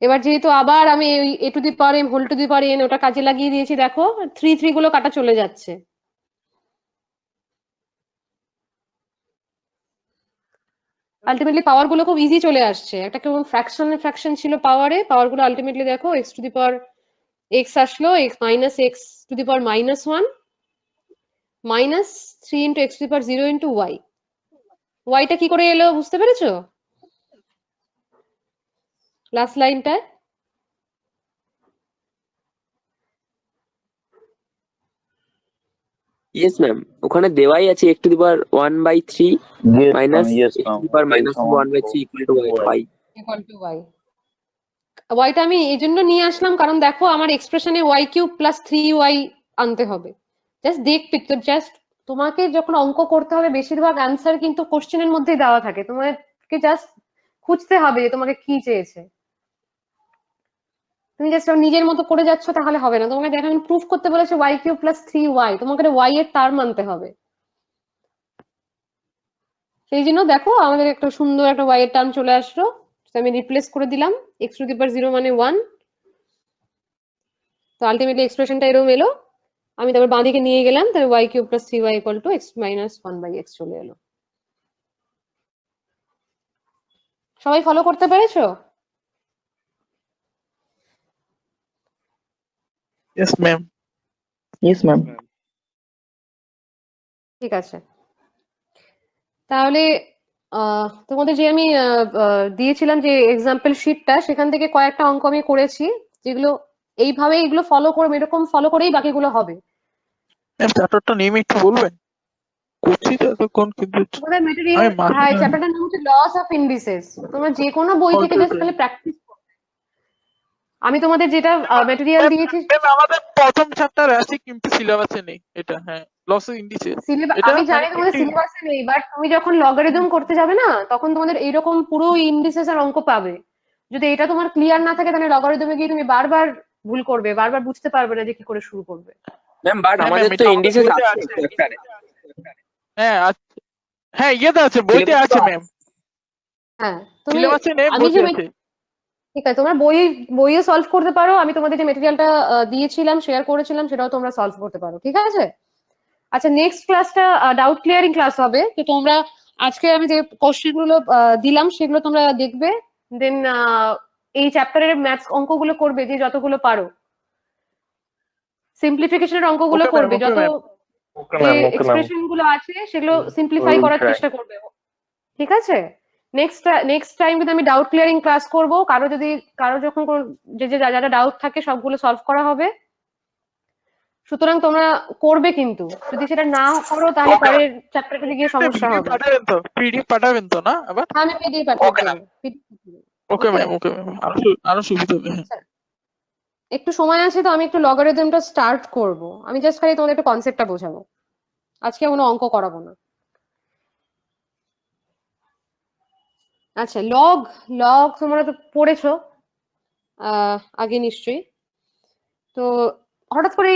এবার যেহেতু আবার আমি a to the power m whole to the power n ওটা কাজে লাগিয়ে দিয়েছি, দেখো 3 গুলো কাটা চলে যাচ্ছে। আলটিমেটলি পাওয়ার গুলো খুব ইজি চলে আসছে, একটা কেমন ফ্র্যাকশন ছিল পাওয়ারে, পাওয়ার গুলো আলটিমেটলি দেখো x to the power x আসলো, x minus x to the power minus 1 minus 3 into x to the power 0 into y। ওয়াইটা কি করে এলো বুঝতে পেরেছো লাস্ট লাইনটায়? ইয়েস ম্যাম, ওখানে দেওয়াই আছে x to the power 1/3 minus x to the power minus 1/3 equal to y। Equal two y। ওয়াইটা আমি এই জন্য নিয়ে আসলাম কারণ দেখো আমার এক্সপ্রেশনে y কিউব প্লাস 3y আনতে হবে। জাস্ট দেখবে তো, জাস্ট তোমাকে যখন অঙ্ক করতে হবে বেশিরভাগ অ্যান্সার কিন্তু কোশ্চেনের মধ্যেই দেওয়া থাকে, তোমাকে জাস্ট খুঁজতে হবে যে তোমাকে কি চেয়েছে। তুমি জাস্ট নিজের মতো করে যাচ্ছ তাহলে হবে না, তোমাকে দেখো আমি প্রুফ করতে বলেছে y কিউব প্লাস 3y, তোমাকে y এর টার্ম আনতে হবে। সেই জন্য দেখো আমাদের একটা সুন্দর একটা y এর টার্ম চলে আসলো, আমি রিপ্লেস করে দিলাম x টু দি পাওয়ার 0 মানে 1। তো আলটিমেটলি এক্সপ্রেশনটা এরকম এলো, আমি তারপর বাঁ দিকে নিয়ে গেলাম, তাহলে y cube plus 3y equal two x minus 1/x চলে এলো। সবাই ফলো করতে পেরেছো? Yes ma'am. Yes ma'am. ঠিক আছে, তাহলে তোমাদের যে আমি দিয়েছিলাম যে এক্সাম্পল শিটটা, সেখান থেকে কয়েকটা অঙ্ক আমি করেছি, যেগুলো এইভাবে এগুলো ফলো করবে, এরকম ফলো করেই বাকিগুলো হবে। চ্যাপ্টারটা নেম একটু বলবেন? করছি তো এতক্ষণ, কিন্তু তোমাদের ম্যাটেরিয়াল, হ্যাঁ চ্যাপ্টারটার নাম হচ্ছে লস অফ ইন্ডিসেস। তোমরা যে কোনো বই থেকে জাস্ট খালি প্র্যাকটিস করবে। আমি তোমাদের যেটা ম্যাটেরিয়াল দিয়েছি, আমাদের প্রথম চ্যাপ্টার আছে কিন্তু সিলেবাসে নেই এটা। হ্যাঁ, লস অফ ইন্ডিসেস আমি জানি তোমাদের সিলেবাসে নেই, বাট তুমি যখন লগারিদম করতে যাবে না, তখন তোমাদের এইরকম পুরো ইন্ডিসেস এর অঙ্ক পাবে। যদি এটা তোমার ক্লিয়ার না থাকে তাহলে লগারিদমে গিয়ে তুমি বারবার ভুল করবে, বারবার বুঝতে পারবে না যে কি করে শুরু করবে। ম্যাম বাট আমাদের তো ইন্ডিসেস আছে চ্যাপ্টারে। হ্যাঁ হ্যাঁ, ইয়েতে আছে, বইতে আছে ম্যাম। হ্যাঁ, তুমি সিলেবাসে নেই, বইতে আছে। ঠিক আছে, তোমরা বইয়ে সলভ করতে পারো, আমি তোমাদের যে মেটেরিয়ালটা দিয়েছিলাম, শেয়ার করেছিলাম, সেটাও তোমরা সলভ করতে পারো। ঠিক আছে? আচ্ছা, নেক্সট ক্লাসটা ডাউট ক্লিয়ারিং ক্লাস হবে। তো তোমরা আজকে আমি যে কোশ্চেন গুলো দিলাম সেগুলো তোমরা দেখবে, দেন এই চ্যাপ্টারের ম্যাথস অঙ্কগুলো করবে যে যতগুলো পারো, সিম্পলিফিকেশনের অঙ্কগুলো করবে, যত এক্সপ্রেশন গুলো আছে সেগুলো সিম্পলিফাই করার চেষ্টা করবে। ঠিক আছে? নেক্সট টাইম যদি আমি ডাউট ক্লিয়ারিং ক্লাস করব, কারো যখন যারা ডাউট থাকে সবগুলো সলভ করা হবে। সুতরাং তোমরা করবে, কিন্তু যদি সেটা না করো তাহলে পরের চ্যাপ্টারে গিয়ে সমস্যা হবে। পিডিএফ পাঠাবেন তো না আবার? আমি পিডিএফ পাঠিয়ে দেব। ওকে ম্যাম, ওকে ম্যাম, আরো সুবিধা হবে। একটু সময় আছে তো, আমি একটু লগারিদমটা স্টার্ট করব। আমি জাস্ট খালি তোমাদের একটু কনসেপ্টটা বোঝাবো, আজকে কোনো অঙ্ক করাবো না। আচ্ছা, লগ তোমরা তো পড়েছো আগে নিশ্চয়ই। তো হঠাৎ করে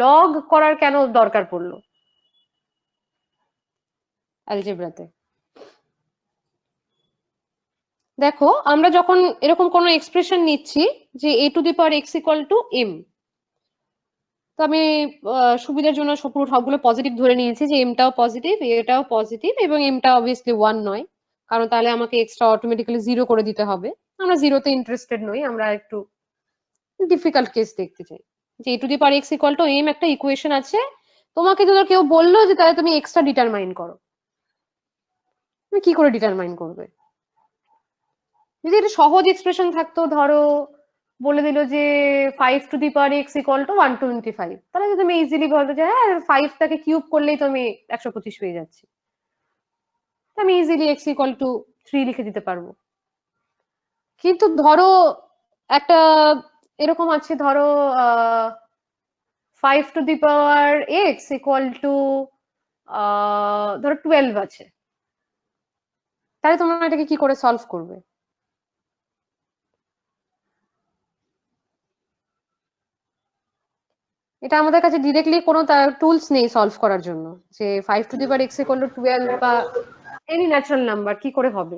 লগ করার কেন দরকার পড়লো অ্যালজেব্রাতে? দেখো, আমরা যখন এরকম কোনো এক্সপ্রেশন নিচ্ছি যে a to the power x equal to m, তো আমি সুবিধার জন্য সবগুলো পজিটিভ ধরে নিয়েছি যে এমটাও পজিটিভ, এটাও পজিটিভ, এবং এমটা অবভিয়াসলি 1 নয়, কারণ তাহলে আমাকে এক্সট্রা অটোমেটিক্যালি 0 করে দিতে হবে। আমরা 0-তে ইন্টারেস্টেড নই, আমরা একটু ডিফিকাল্ট কেস দেখতে চাই। যে a to the power x equal to m একটা ইকুয়েশন আছে, তোমাকে যদি কেউ বললো যে তাহলে তুমি এক্সট্রা ডিটারমাইন করো, তুমি কি করে ডিটারমাইন করবে? যদি একটা সহজ এক্সপ্রেশন থাকতো, ধরো বলে দিল যে 5 two the power x equal two 125, তাহলে যদি তুমি ইজিলি বলতো যে হ্যাঁ 5টাকে কিউব করলেই তো আমি 125 পেয়ে যাচ্ছি, আমি ইজিলি x ইকুয়াল টু 3 লিখে দিতে পারবো। কিন্তু ধরো একটা এরকম আছে, ধরো 5 two the power x equal two ধরো 12 আছে, তাহলে তোমরা এটাকে কি করে সলভ করবে? এটা আমাদের কাছে ডিরেক্টলি কোনো টুলস নেই সলভ করার জন্য, যে 5 two the power x equal two 12 বা এনি ন্যাচারাল নাম্বার কি করে হবে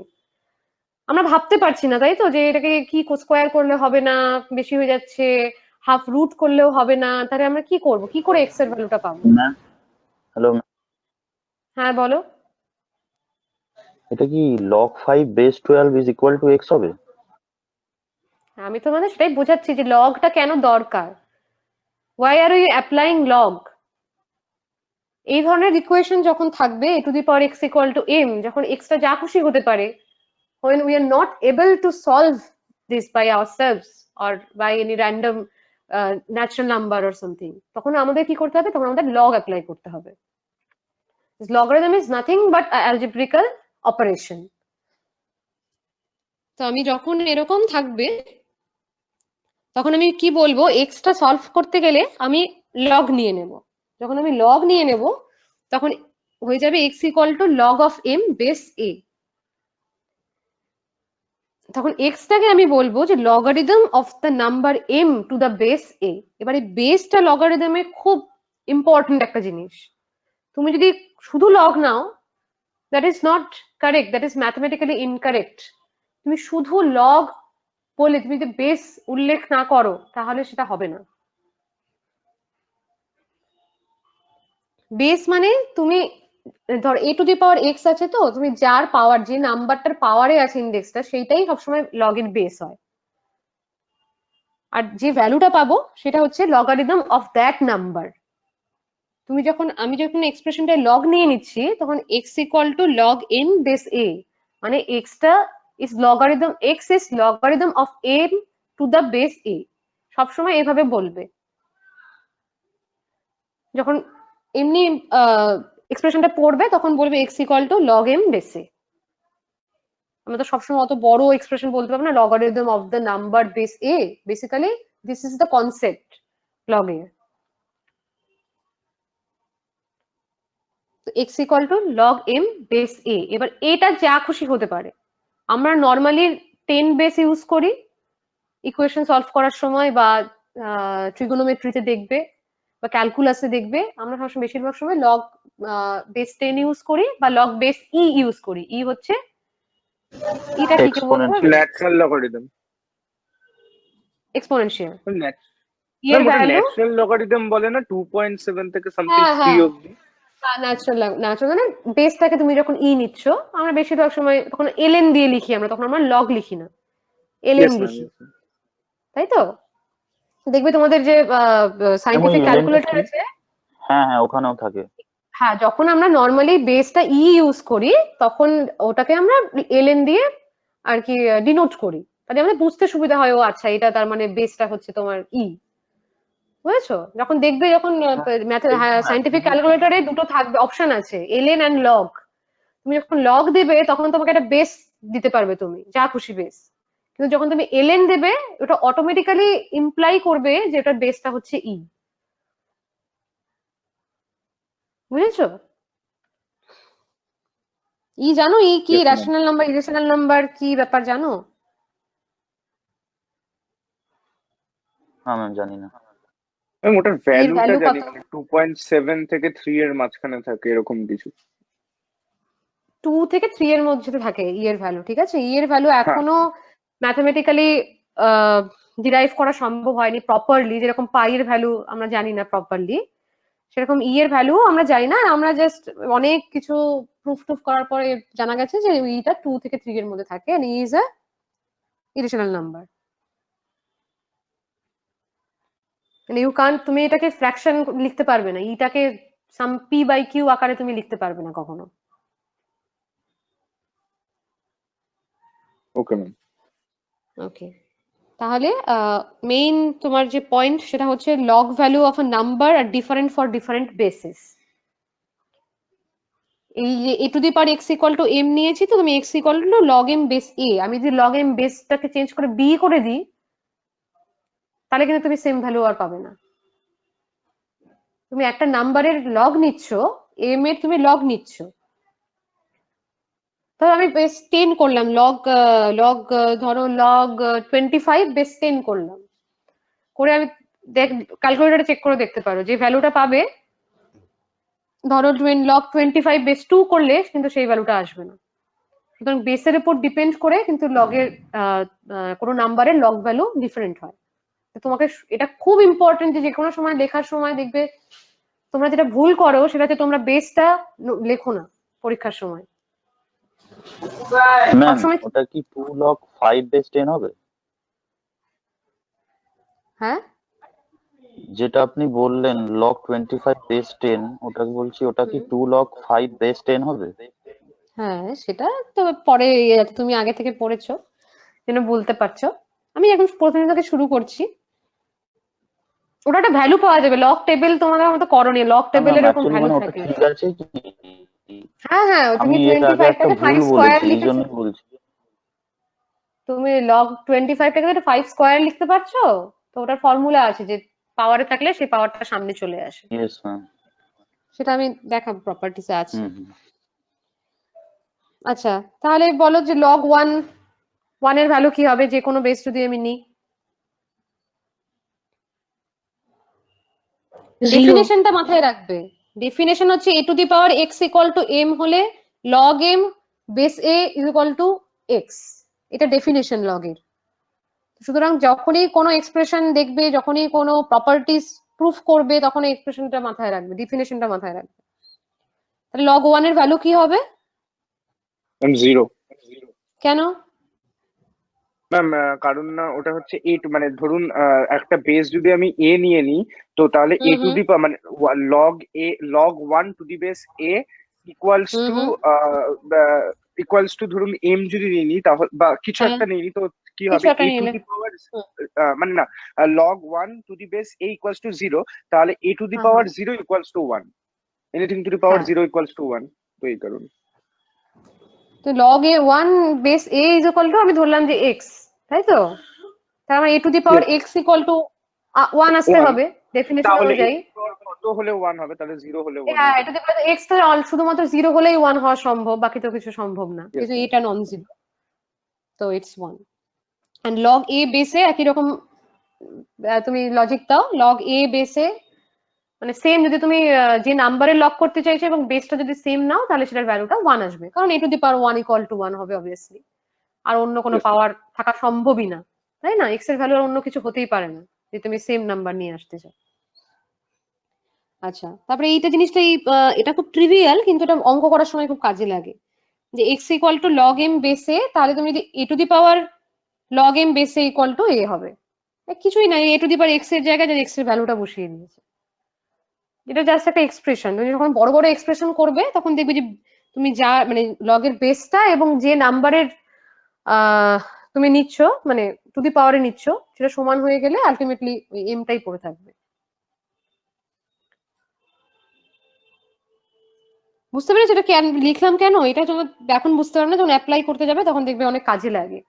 আমরা ভাবতে পারছি না, তাই তো? যে এটাকে কি স্কোয়ার করলে হবে না, বেশি হয়ে যাচ্ছে, হাফ রুট করলেও হবে না, তাহলে আমরা কি করব, কি করে x এর ভ্যালুটা পাবো? হ্যালো, হ্যাঁ বলো। এটা কি log 5 base 12 is equal to x হবে? আমি তোমাদের সেটাই বোঝাচ্ছি যে লগটা কেন দরকার, why are we applying log? এই ধরনের ইকুয়েশন যখন থাকবে a to the power x equal to m, যখন এক্সটা যা খুশি হতে পারে, when we are not able to solve this by ourselves or by any random natural number or something, তখন আমাদের কি করতে হবে? তখন আমাদের log অ্যাপ্লাই করতে হবে। This logarithm is nothing but an algebraical operation. তো আমি যখন এরকম থাকবে, তখন আমি কি বলবো, এক্সটা সলভ করতে গেলে আমি লগ নিয়ে নেব। যখন আমি লগ নিয়ে নেব তখন হয়ে যাবে x equal to log of m base a। তখন এক্সটাকে আমি বলবো যে logarithm of the number m to the base a। এবারে বেসটা লগারিদমে খুব ইম্পর্টেন্ট একটা জিনিস। তুমি যদি শুধু log now, that is not correct, that is mathematically incorrect. তুমি শুধু লগ বলে তুমি যদি বেস উল্লেখ না করো তাহলে সেটা হবে না। বেস মানে তুমি ধর a to the power x আছে, তো তুমি যার পাওয়ার, যে নাম্বারটার পাওয়ারে আছে ইন্ডেক্সটা, সেইটাই সবসময় লগের বেস হয়। আর যে ভ্যালুটা পাবো সেটা হচ্ছে লগারিদম অফ দ্যাট নাম্বার। আমি যখন এক্সপ্রেশনটা লগ নিয়ে নিচ্ছি, তখন x equal to log n base a, মানে xটা is logarithm, x is logarithm of m to the base a। সবসময় এভাবে বলবে যখন এমনি এক্সপ্রেশনটা পড়বে, তখন বলবে x equal to log m base a। আমরা তো সবসময় অত বড় এক্সপ্রেশন বলতে পারবো না, logarithm of the number base a। Basically this is the concept log এর। তো x equal to log m base a। এবার এটা যা খুশি হতে পারে। আমরা নর্মালি 10 বেস ইউজ করি ইকুয়েশন সলভ করার সময়, বা ট্রিগোনোমেট্রিতে দেখবে বা ক্যালকুলাসে দেখবে, আমরা সবসময় বেশিরভাগ সময় লগ বেস 10 ইউজ করি বা লগ বেস ই ইউজ করি। ই হচ্ছে এটা কি বলবো, ন্যাচারাল লগারিদম, এক্সপোনেনশিয়াল। এর ভ্যালু ন্যাচারাল লগারিদম বলে না, 2.7 থেকে সামথিং 3 অবধি। ন্যাচারাল মানে বেসটাকে তুমি যখন ই নিচ্ছ, আমরা বেশিরভাগ সময় তখন ln দিয়ে লিখি, আমরা তখন আমরা লগ লিখি না, ln লিখি, তাই তো? দেখবে তোমাদের যে সায়েন্টিফিক ক্যালকুলেটর আছে, হ্যাঁ হ্যাঁ ওখানেও থাকে। হ্যাঁ, যখন আমরা নর্মালি বেসটা ই ইউজ করি তখন ওটাকে আমরা ln দিয়ে আর কি ডিনোট করি, তাহলে আমাদের বুঝতে সুবিধা হয়, ও আচ্ছা এটা তার মানে বেসটা হচ্ছে তোমার ই, বুঝেছো? যখন দেখবে, যখন সাইন্টিফিক ক্যালকুলেটরে দুটো থাকবে, অপশন আছে ln and log, তুমি যখন লগ দেবে তখন তোমাকে একটা বেস দিতে পারবে, তুমি যা খুশি বেস, কিন্তু যখন তুমি ln দেবে ওটা অটোমেটিক্যালি ইমপ্লাই করবে যে ওটার বেসটা হচ্ছে ই, বুঝেছো? ই জানো, ই কি Yes, ma'am. Rational number, irrational number কি ব্যাপার জানো? হ্যাঁ ম্যাম, জানি না। ম্যাম ওটার এর ভ্যালুটা ভ্যালু জানি, কত? মানে 2.7 থেকে 3 এর মাঝখানে থাকে এরকম কিছু। 2 থেকে 3 এর মধ্যে থাকে ই এর ভ্যালু, ঠিক আছে? ই এর ভ্যালু হ্যাঁ এখনো ম্যাথমেটিক্যালি ডিরাইভ করা সম্ভব হয়নি প্রপারলি, যেরকম পাই এর ভ্যালু আমরা জানি না প্রপারলি, সেরকম ই এর ভ্যালু আমরা জানি না। আমরা জাস্ট অনেক কিছু প্রুফ টুফ করার পরে জানা গেছে যে ইটা 2 থেকে 3 এর মধ্যে থাকে, and E is a irrational number. মানে ইউ কান্ট, তুমি এটাকে ফ্র্যাকশন লিখতে পারবে না, ইটাকে সাম পি বাই কিউ আকারে তুমি লিখতে পারবে না কখনো। Okay ma'am. ওকে, তাহলে মেইন তোমার যে পয়েন্ট সেটা হচ্ছে log value of a number are different for different basis. এই যে a to the power x equal to m নিয়েছি, তো তুমি x equal to log m base a, আমি যদি লগ এম বেসটাকে চেঞ্জ করে বি করে দিই তাহলে কিন্তু তুমি সেম ভ্যালু আর পাবে না। তুমি একটা নাম্বারের লগ নিচ্ছ, এম এর তুমি লগ নিচ্ছ, তো আমি বেস 10 করলাম, লগ ধরো লগ 25 বেস 10 করলাম, করে আমি ক্যালকুলেটরে চেক করে দেখতে পারো যে ভ্যালুটা পাবে, ধরো লগ 25 বেস 2 করলে কিন্তু সেই ভ্যালুটা আসবে না। সুতরাং বেসের উপর ডিপেন্ড করে কিন্তু লগের কোনো নাম্বারের লগ ভ্যালু ডিফারেন্ট হয়। তো তোমাকে এটা খুব ইম্পর্টেন্ট যে কোনো সময় লেখার সময় দেখবে তোমরা যেটা ভুল করো সেটা হচ্ছে তোমরা বেসটা লেখো না পরীক্ষার সময়। ম্যাম সবসময় ওটা কি 2 log 5 বেস 10 হবে? হ্যাঁ, যেটা আপনি বললেন log 25 বেস 10, ওটা বলছি, ওটা কি 2 log 5 বেস 10 হবে? হ্যাঁ সেটা তো পরে তুমি আগে থেকে পড়েছো যেন বলতে পারছো। আমি এখন প্রথম থেকে শুরু করছি, ওটা একটা ভ্যালু পাওয়া যাবে, লগ টেবিল তোমাদের মতো করণীয়, লগ টেবিলের এরকম ভ্যালু মানে ওটা থাকে। ঠিক আছে কি? হ্যাঁ হ্যাঁ, তুমি আমি এর আগে 25 একটা টাকে ভুল 5 স্কয়ার বলেছি, এই লিখেছো, জন্যই বলছি। তুমি log 25 টাকে 5 স্কয়ার লিখতে পারছো, তো ওটার ফর্মুলা আছে যে পাওয়ারে থাকলে সেই পাওয়ারটা সামনে চলে আসে, ইয়েস ম্যাম। সেটা আমি দেখাবো, প্রপার্টিসে আছে। হুম। আচ্ছা তাহলে বলো যে log 1 এর ভ্যালু কি হবে যে কোনো বেস যদি আমি নিই? ডেফিনেশনটা মাথায় রাখবে, ডেফিনেশন হচ্ছে a to the power x equal to m হলে log m base a is equal two x, এটা ডেফিনেশন লগ এর। সুতরাং যখনই কোনো এক্সপ্রেশন দেখবে, যখনই কোনো প্রপার্টিস প্রুফ করবে, তখন এই এক্সপ্রেশনটা মাথায় রাখবে, ডেফিনেশনটা মাথায় রাখবে। তাহলে log 1 এর ভ্যালু কি হবে? ম্যাম 0। কেন? ম্যাম কারণ না ওটা হচ্ছে মানে ধরুন একটা বেস যদি আমি a নিয়ে নিই, তো তাহলে a টু দি মানে log 1 to the base a equals to ধরুন m যদি নিয়ে নিই, তাহলে বা কিছু একটা নিয়ে নিই, তো কি হবে a টু দি পাওয়ার মানে না log 1 to the base a equals to 0, তাহলে a to the power 0 equals to 1, anything to the power 0 equals to 1, তো এই কারণে। তো log a 1 base a is equal two আমি ধরলাম যে x, তাই তো? তার মানে a to the power x equal to 1 আসতে হবে ডেফিনেশন অনুযায়ী। কত হলে 1 হবে, তাহলে 0 হলে 1 হ্যাঁ, এটা তো x তো শুধুমাত্র 0 হলেই 1 হওয়া সম্ভব, বাকি তো কিছু সম্ভব না, কিন্তু এটা নন জিরো, তো ইটস 1। এন্ড log a বেসে একই রকম তুমি লজিক দাও, log a বেসে মানে সেম, যদি তুমি যে নাম্বারে লক করতে চাইছো এবং বেসটা যদি সেম নাও তাহলে সেটার ভ্যালুটা 1 আসবে, কারণ a to the power 1 equal to 1 হবে অবভিয়াসলি, আর অন্য কোনো পাওয়ার থাকা সম্ভবই না, তাই না? x এর ভ্যালু আর অন্য কিছু হতেই পারে না যে তুমি সেম নাম্বার নিয়ে আসতে চাও। আচ্ছা, তারপরে এইটা জিনিসটা এটা খুব ট্রিভিয়াল, কিন্তু এটা অঙ্ক করার সময় খুব কাজে লাগে, যে x equal two log m বেসে, তাহলে তুমি যদি a to the power log m বেসে ইকুয়াল টু a হবে, কিছুই নাই, a to the power x এর জায়গায় x এর ভ্যালুটা বসিয়ে দিয়েছে, এটা জাস্ট একটা এক্সপ্রেশন। তুমি যখন বড় বড় এক্সপ্রেশন করবে তখন দেখবে যে তুমি যা মানে লগের বেসটা এবং যে নাম্বারের তুমি নিচ্ছ মানে টু দি পাওয়ারে নিচ্ছ সেটা সমান হয়ে গেলে আলটিমেটলি ওই এমটাই পড়ে থাকবে। বুঝতে পেরেছো এটা কেন লিখলাম কেন? এটা তোমার এখন বুঝতে পারবে না, যখন অ্যাপ্লাই করতে যাবে তখন দেখবে অনেক কাজে লাগে।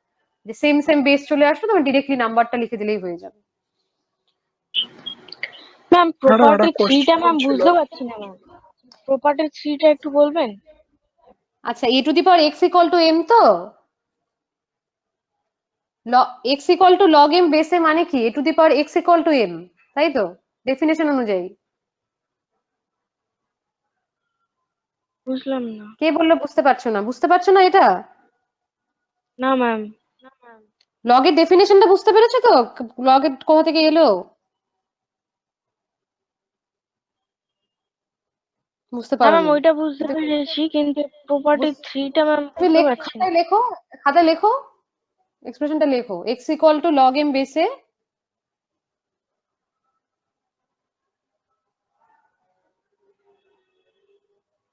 যে সেম সেম বেস চলে আসবে তখন ডিরেক্টলি নাম্বারটা লিখে দিলেই হয়ে যাবে। ম্যাম ম্যাডাম একটা প্রপার্টি থ্রিটা ম্যাম কোশ্চেন ছিল। বুঝতে পারছি না ম্যাম, প্রপার্টি থ্রিটা একটু বলবেন? আচ্ছা a to the power x equal to m তো x equal to log m বেসে মানে কি a to the power x equal to m, তাই তো ডেফিনেশন অনুযায়ী। বুঝলাম না। কে বললো বুঝতে পারছো না? বুঝতে পারছো না এটা? না ম্যাম। লগের ডেফিনেশনটা বুঝতে পেরেছো তো? লগের কোথা থেকে এলো বুঝতে হ্যাঁ ম্যাম পারোনি? ওইটা বুঝতে পেরেছি, কিন্তু প্রপার্টি থ্রিটা ম্যাম তুমি বুঝতে পারছি না। খাতায় লেখো, খাতায় লেখো এক্সপ্রেশনটা লেখো x equal to log m বেসে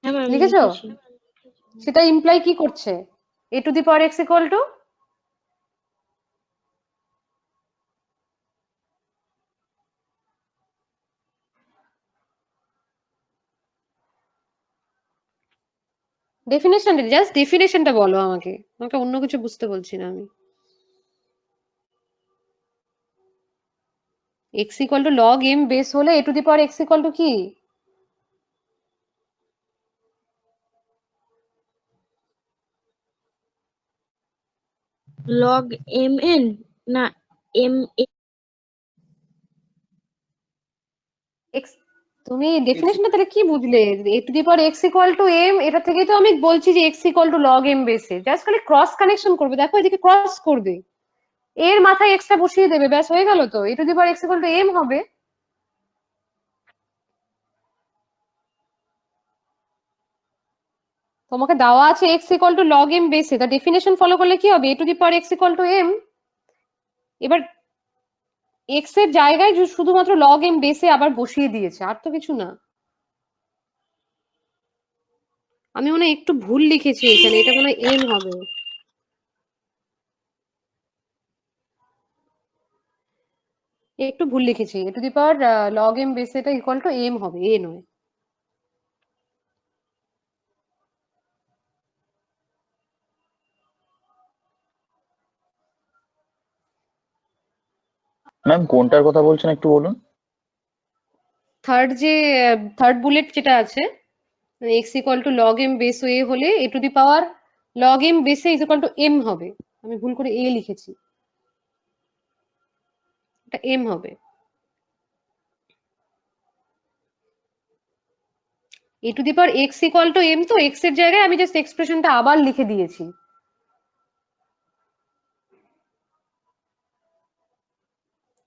হ্যাঁ ম্যাম লিখেছো? লিখেছি। সেটা ইমপ্লাই কি করছে? A to the power x equal to ডেফিনেশনটা জাস্ট ডেফিনেশনটা বলো আমাকে, আমাকে অন্য কিছু বুঝতে বলছি না আমি। X equal to log m base হলে a to the power x equal to কি? লগ এম এন না এম এক্স তুমি ডেফিনেশনটা তাহলে কি বুঝলে? A to the power x equal to M, এটা থেকেই তো আমি বলছি যে x equal to log m বেসে জাস্ট খালি ক্রস কানেকশন করবে, দেখো এদিকে ক্রস করবে, এর মাথায় এক্সটা বসিয়ে দেবে, ব্যাস হয়ে গেল তো, a to the power x equal to m হবে। তোমাকে দেওয়া আছে x equal to log m বেসে, তা ডেফিনেশন ফলো করলে কি হবে? A to the power x equal to m. এবার এক্স এর জায়গায় শুধুমাত্র লগ এম বেসে আবার বসিয়ে দিয়েছে, আর তো কিছু না। আমি মনে হয় একটু ভুল লিখেছি এখানে, এটা মনে হয় এন হবে। একটু ভুল লিখেছি, a to the power log m base এটা ইকুয়াল টু এম হবে, এ নয়। ম্যাম কোনটার কথা বলছেন একটু বলুন। থার্ড যে থার্ড বুলেট যেটা আছে, x equal to log m base a হলে a to the power log m বেসে ইজ ইকুয়াল টু এম হবে। আমি ভুল করে এ লিখেছি, এটা এম হবে। A to the power x equal to m, তো এক্স এর জায়গায় আমি জাস্ট এক্সপ্রেশনটা আবার লিখে দিয়েছি।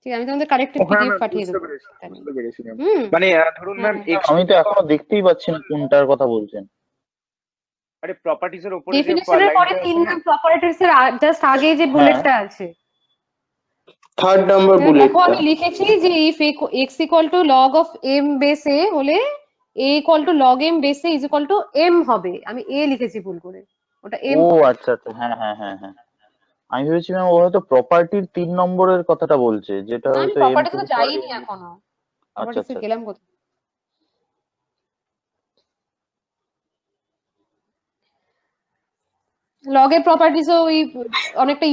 ঠিক আছে, আমি তোমাদের কারেক্টেড হ্যাঁ পিডিএফ ম্যাম পাঠিয়ে বুঝতে দেবো। পেরেছি, বুঝতে পেরেছি ম্যাম। হুম মানে ধরুন ম্যাম হ্যাঁ এক্স টু আমি দি তো এখনো পাওয়ার, দেখতেই পাচ্ছি না কোনটার কথা বলছেন। আরে প্রপার্টিজ এর উপরে যে ডেফিনেশনের পরে লাইনটা আছে 3 না, প্রপার্টিজ এর জাস্ট আগে যে হ্যাঁ বুলেটটা আছে, থার্ড নাম্বার তুমি দেখো বুলেটটা। আমি লিখেছি যে if x equal to log of m base a হলে a equal to log m base a is equal to m হবে। আমি এ লিখেছি ভুল করে, ওটা এম ও হবে। আচ্ছা আচ্ছা, হ্যাঁ হ্যাঁ হ্যাঁ হ্যাঁ, আমি ভেবেছি ম্যাম ও হয়তো প্রপার্টির 3 নম্বরের কথাটা বলছে, যেটা না আমি হয়তো এম প্রপার্টিজ টু তো দি পাওয়ার যাইনি এন। এখনো, আচ্ছা প্রপার্টিজ আচ্ছা গেলাম কোথায়? লগের প্রপার্টিজও ওই অনেকটা